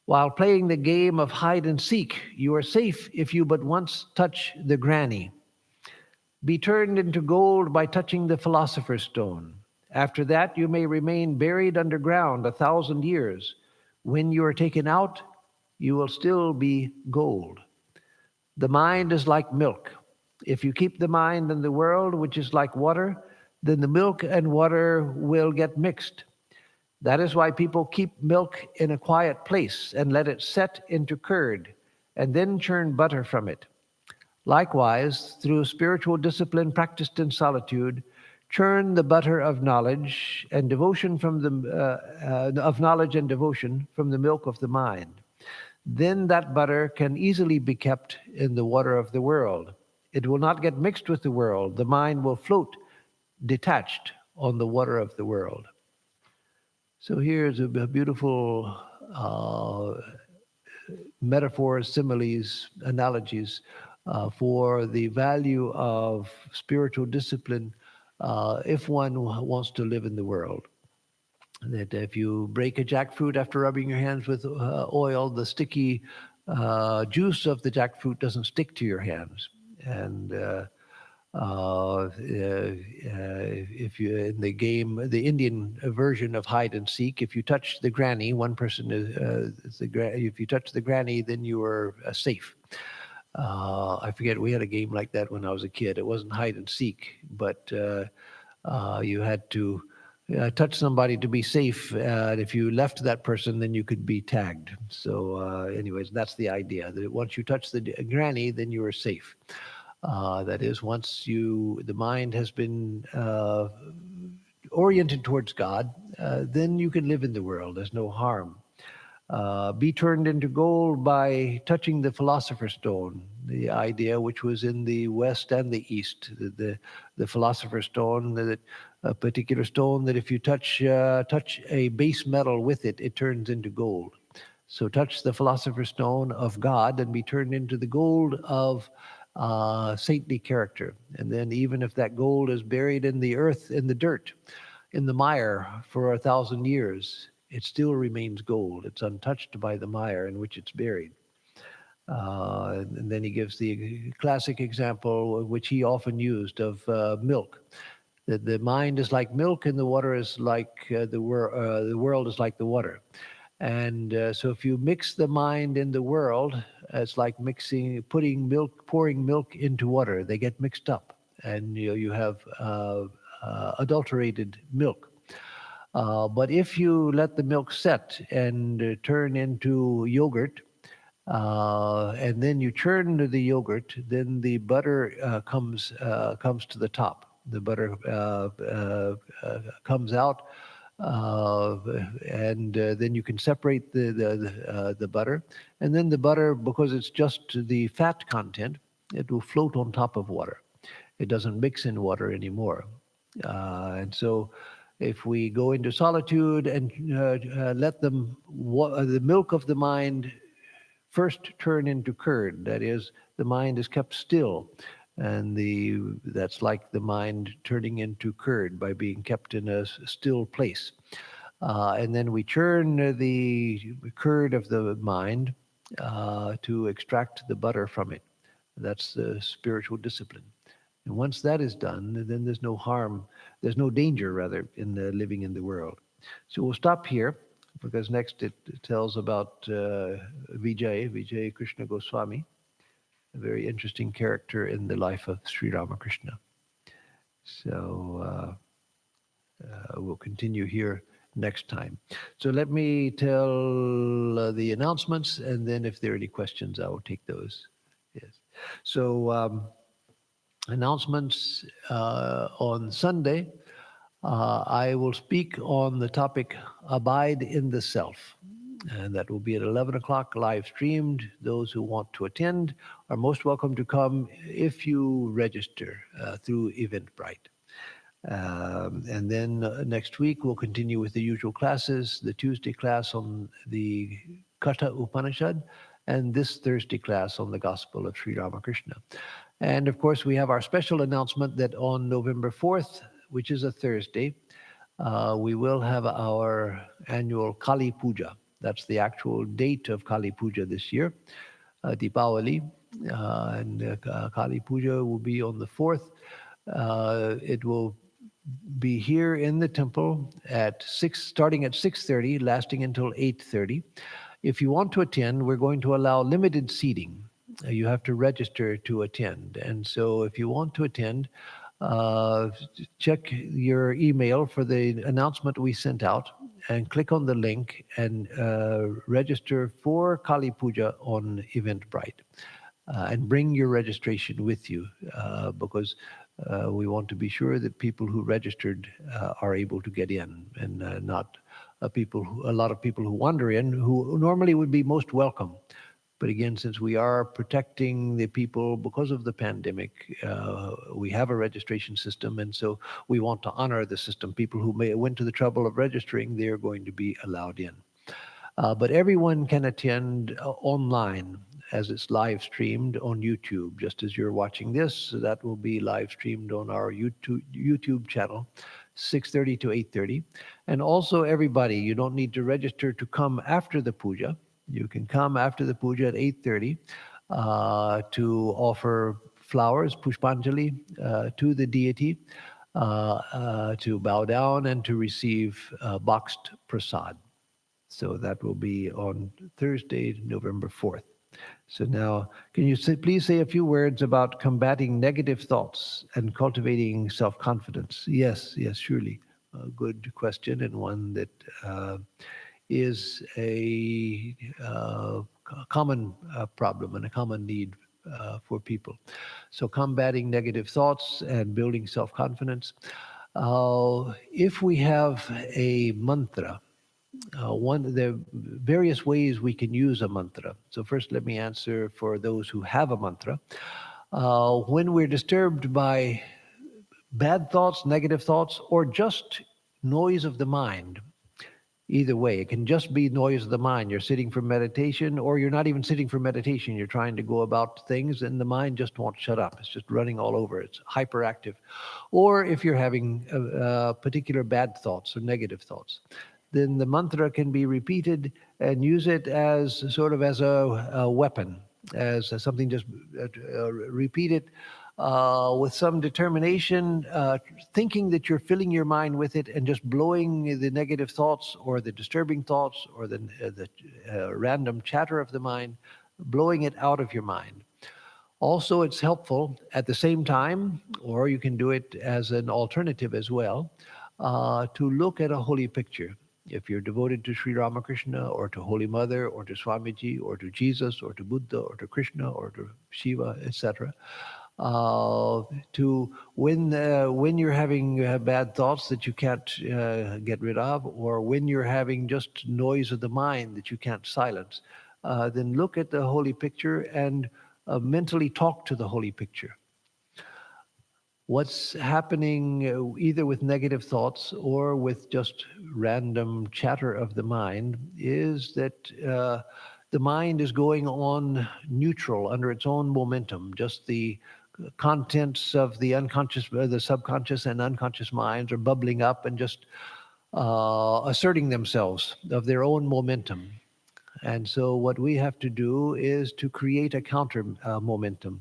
While playing the game of hide and seek, you are safe if you but once touch the granny. Be turned into gold by touching the philosopher's stone. After that, you may remain buried underground 1,000 years. When you are taken out, you will still be gold. The mind is like milk. If you keep the mind in the world, which is like water, then the milk and water will get mixed. That is why people keep milk in a quiet place and let it set into curd, and then churn butter from it. Likewise, through spiritual discipline practiced in solitude, churn the butter of knowledge and devotion from of knowledge and devotion from the milk of the mind. Then that butter can easily be kept in the water of the world. It will not get mixed with the world. The mind will float detached on the water of the world. So here's a beautiful metaphors, similes, analogies for the value of spiritual discipline if one wants to live in the world. That if you break a jackfruit after rubbing your hands with oil, the sticky juice of the jackfruit doesn't stick to your hands. And if you in the game, the Indian version of hide and seek, if you touch the granny, one person is if you touch the granny, then you are safe. I forget, we had a game like that when I was a kid. It wasn't hide and seek, but you had to touch somebody to be safe. And if you left that person, then you could be tagged. So, anyways, that's the idea. That once you touch the granny, then you are safe. That is, once the mind has been oriented towards God, then you can live in the world. There's no harm. Be turned into gold by touching the philosopher's stone, the idea which was in the West and the East. The philosopher's stone, that a particular stone that if you touch a base metal with it, it turns into gold. So touch the philosopher's stone of God and be turned into the gold of saintly character. And then even if that gold is buried in the earth, in the dirt, in the mire for 1,000 years, it still remains gold. It's untouched by the mire in which it's buried. And then he gives the classic example, which he often used, of milk. That the mind is like milk and the water is like the world is like the water. And so if you mix the mind in the world, it's like pouring milk into water. They get mixed up, and you have adulterated milk. But if you let the milk set and turn into yogurt, and then you churn the yogurt, then the butter comes to the top. The butter comes out, and then you can separate the butter, and then the butter, because it's just the fat content, it will float on top of water. It doesn't mix in water anymore, and so. If we go into solitude and let the milk of the mind first turn into curd, that is, the mind is kept still, and that's like the mind turning into curd by being kept in a still place. And then we churn the curd of the mind to extract the butter from it. That's the spiritual discipline. And once that is done, then there's no harm, there's no danger, rather, in living in the world. So we'll stop here because next it tells about Vijay Krishna Goswami, a very interesting character in the life of Sri Ramakrishna. So we'll continue here next time. So let me tell the announcements, and then if there are any questions, I will take those. Yes. So announcements on Sunday. I will speak on the topic Abide in the Self. And that will be at 11 o'clock, live streamed. Those who want to attend are most welcome to come if you register through Eventbrite. And then next week, we'll continue with the usual classes, the Tuesday class on the Katha Upanishad, and this Thursday class on the Gospel of Sri Ramakrishna. And of course, we have our special announcement that on November 4th, which is a Thursday, we will have our annual Kali Puja. That's the actual date of Kali Puja this year, Deepavali. And Kali Puja will be on the 4th. It will be here in the temple at starting at 6:30, lasting until 8:30. If you want to attend, we're going to allow limited seating. You have to register to attend. And so if you want to attend, check your email for the announcement we sent out and click on the link and register for Kali Puja on Eventbrite. And bring your registration with you because we want to be sure that people who registered are able to get in, and not a lot of people who wander in who normally would be most welcome. But again, since we are protecting the people because of the pandemic, we have a registration system, and so we want to honor the system. People who went to the trouble of registering, they are going to be allowed in. But everyone can attend online as it's live streamed on YouTube. Just as you're watching this, that will be live streamed on our YouTube channel, 6:30 to 8:30. And also everybody, you don't need to register to come after the puja. You can come after the puja at 8:30 to offer flowers, pushpanjali, to the deity, to bow down and to receive boxed prasad. So that will be on Thursday, November 4th. So now, can you please say a few words about combating negative thoughts and cultivating self-confidence? Yes, surely. A good question, and one that is a common problem and a common need for people. So combating negative thoughts and building self-confidence. If we have a mantra, there are various ways we can use a mantra. So first, let me answer for those who have a mantra. When we're disturbed by bad thoughts, negative thoughts, or just noise of the mind, either way, it can just be noise of the mind. You're sitting for meditation, or you're not even sitting for meditation. You're trying to go about things, and the mind just won't shut up. It's just running all over. It's hyperactive. Or if you're having particular bad thoughts or negative thoughts, then the mantra can be repeated and use it as sort of as a weapon, as something. Just repeat it with some determination, thinking that you're filling your mind with it and just blowing the negative thoughts or the disturbing thoughts or the random chatter of the mind, blowing it out of your mind. Also, it's helpful at the same time, or you can do it as an alternative as well, to look at a holy picture. If you're devoted to Sri Ramakrishna or to Holy Mother or to Swamiji or to Jesus or to Buddha or to Krishna or to Shiva, etc., to when you're having bad thoughts that you can't get rid of, or when you're having just noise of the mind that you can't silence, then look at the holy picture and mentally talk to the holy picture. What's happening either with negative thoughts or with just random chatter of the mind is that the mind is going on neutral under its own momentum. Just the contents of the unconscious, the subconscious and unconscious minds are bubbling up and just asserting themselves of their own momentum. And so what we have to do is to create a counter momentum.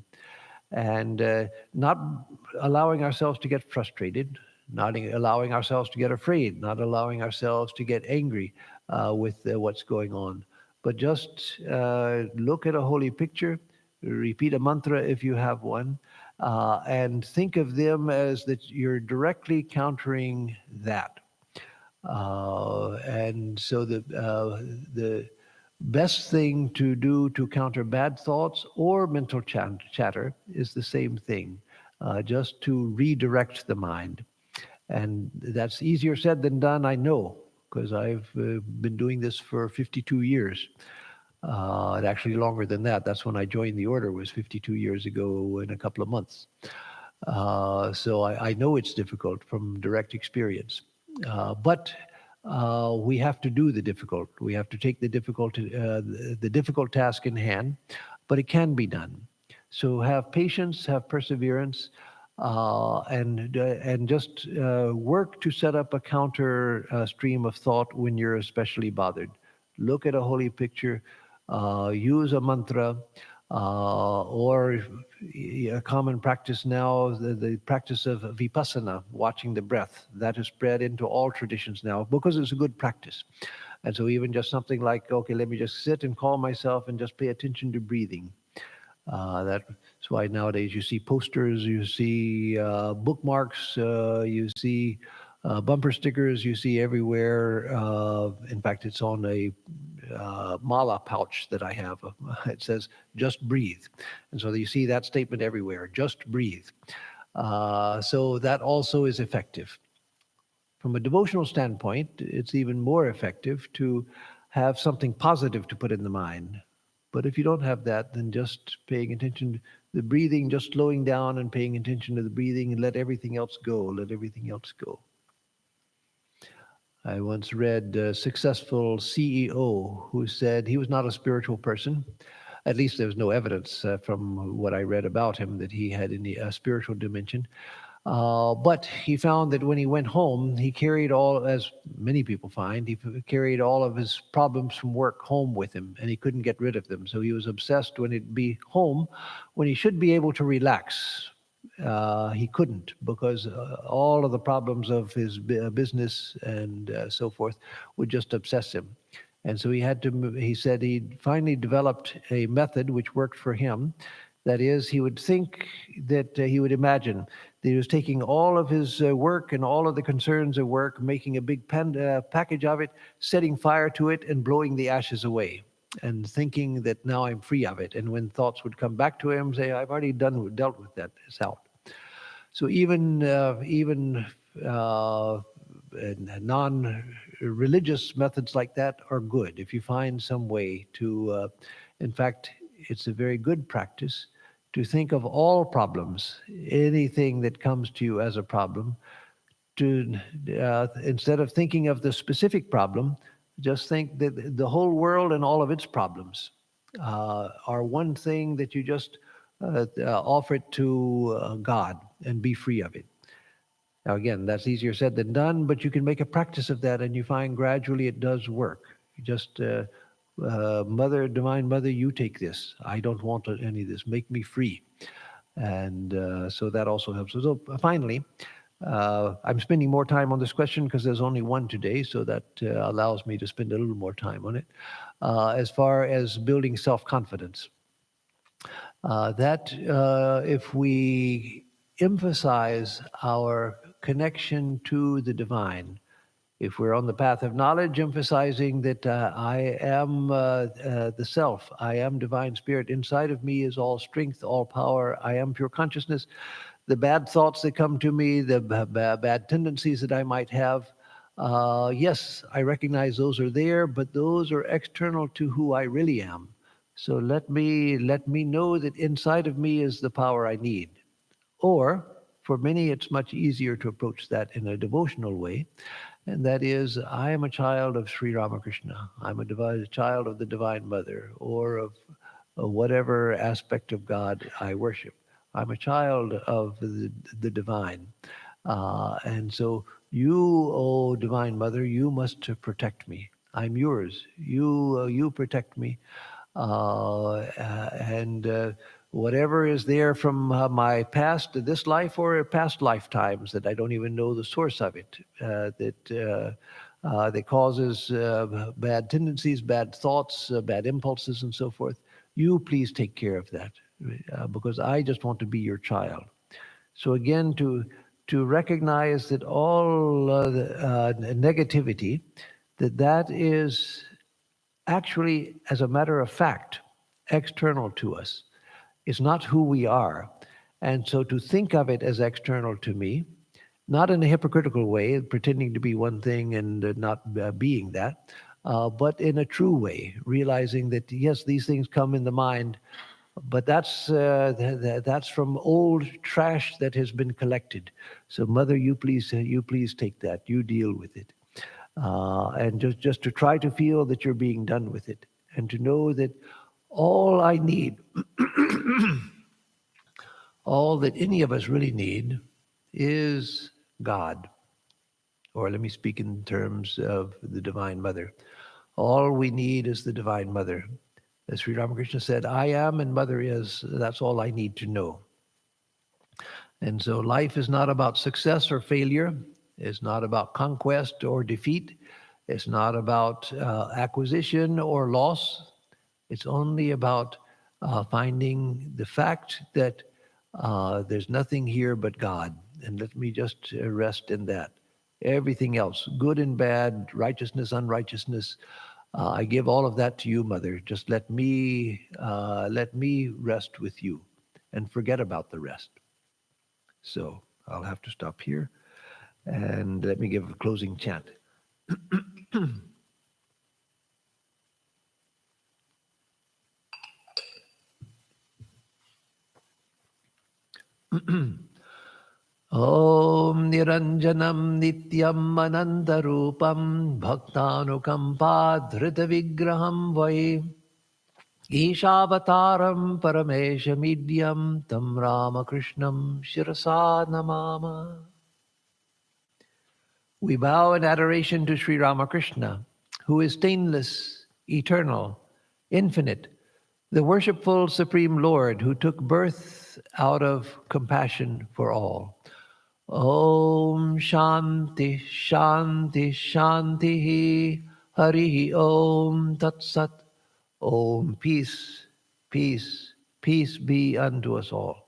and not allowing ourselves to get frustrated, not allowing ourselves to get afraid, not allowing ourselves to get angry with what's going on, but just look at a holy picture, repeat a mantra if you have one, and think of them as that you're directly countering that. And so the best thing to do to counter bad thoughts or mental chatter is the same thing, just to redirect the mind. And that's easier said than done, I know, because I've been doing this for 52 years. And actually longer than that. That's when I joined the order, was 52 years ago in a couple of months. So I know it's difficult from direct experience. But we have to do the difficult. We have to take the difficult task in hand, but it can be done. So have patience, have perseverance, and just work to set up a counter stream of thought when you're especially bothered. Look at a holy picture, use a mantra, or a common practice now, the practice of Vipassana, watching the breath. That has spread into all traditions now because it's a good practice. And so even just something like, okay, let me just sit and calm myself and just pay attention to breathing. That's why nowadays you see posters, you see bookmarks, you see bumper stickers, you see everywhere. In fact, it's on a mala pouch that I have. It says, just breathe. And so you see that statement everywhere, just breathe. So that also is effective. From a devotional standpoint, it's even more effective to have something positive to put in the mind. But if you don't have that, then just paying attention to the breathing, just slowing down and paying attention to the breathing and let everything else go, let everything else go. I once read a successful CEO who said he was not a spiritual person. At least there was no evidence from what I read about him that he had any spiritual dimension. But he found that when he went home, he carried all, as many people find, he carried all of his problems from work home with him, and he couldn't get rid of them. So he was obsessed when he'd be home, when he should be able to relax. He couldn't because all of the problems of his business and so forth would just obsess him. And so he said he finally developed a method which worked for him. That is, he would think that he would imagine that he was taking all of his work and all of the concerns of work, making a big package of it, setting fire to it, and blowing the ashes away, and thinking that now I'm free of it. And when thoughts would come back to him, say, I've already dealt with that. It's out. So even non-religious methods like that are good if you find some way to. In fact, it's a very good practice to think of all problems, anything that comes to you as a problem, to instead of thinking of the specific problem, just think that the whole world and all of its problems are one thing that you just offer it to God and be free of it. Now, again, that's easier said than done, but you can make a practice of that, and you find gradually it does work. You just, Mother, Divine Mother, you take this. I don't want any of this. Make me free. And so that also helps. So finally, I'm spending more time on this question because there's only one today, so that allows me to spend a little more time on it. As far as building self-confidence, if we emphasize our connection to the divine, if we're on the path of knowledge, emphasizing that I am the self, I am divine spirit, inside of me is all strength, all power, I am pure consciousness. The bad thoughts that come to me, the bad tendencies that I might have, yes, I recognize those are there, but those are external to who I really am. So let me know that inside of me is the power I need. Or for many, it's much easier to approach that in a devotional way. And that is, I am a child of Sri Ramakrishna. I'm a child of the Divine Mother, or of whatever aspect of God I worship. I'm a child of the divine. And so you, oh Divine Mother, you must protect me. I'm yours. You protect me. And whatever is there from my past to this life or past lifetimes that I don't even know the source of it, that causes bad tendencies, bad thoughts, bad impulses, and so forth. You please take care of that, because I just want to be your child. So again, to recognize that all the negativity, that is actually, as a matter of fact, external to us. It's not who we are. And so to think of it as external to me, not in a hypocritical way, pretending to be one thing and not being that, but in a true way, realizing that, yes, these things come in the mind, but that's from old trash that has been collected. So, Mother, you please take that. You deal with it, and just to try to feel that you're being done with it, and to know that all I need, all that any of us really need, is God. Or let me speak in terms of the Divine Mother. All we need is the Divine Mother. As Sri Ramakrishna said, I am and Mother is. That's all I need to know. And so life is not about success or failure. It's not about conquest or defeat. It's not about acquisition or loss. It's only about finding the fact that there's nothing here but God. And let me just rest in that. Everything else, good and bad, righteousness, unrighteousness, I give all of that to you, Mother. Just let me rest with you and forget about the rest. So I'll have to stop here and let me give a closing chant. Om Niranjanam Nityam Anantarupam Bhaktanukampa Dhrita Vigraham Vai Ishavataram Parameshamidyam Tam Ramakrishnam Shirasa Namama. We bow in adoration to Sri Ramakrishna, who is stainless, eternal, infinite, the worshipful Supreme Lord who took birth out of compassion for all. Om Shanti Shanti Shanti Hari Om Tat Sat. Om peace, peace, peace be unto us all.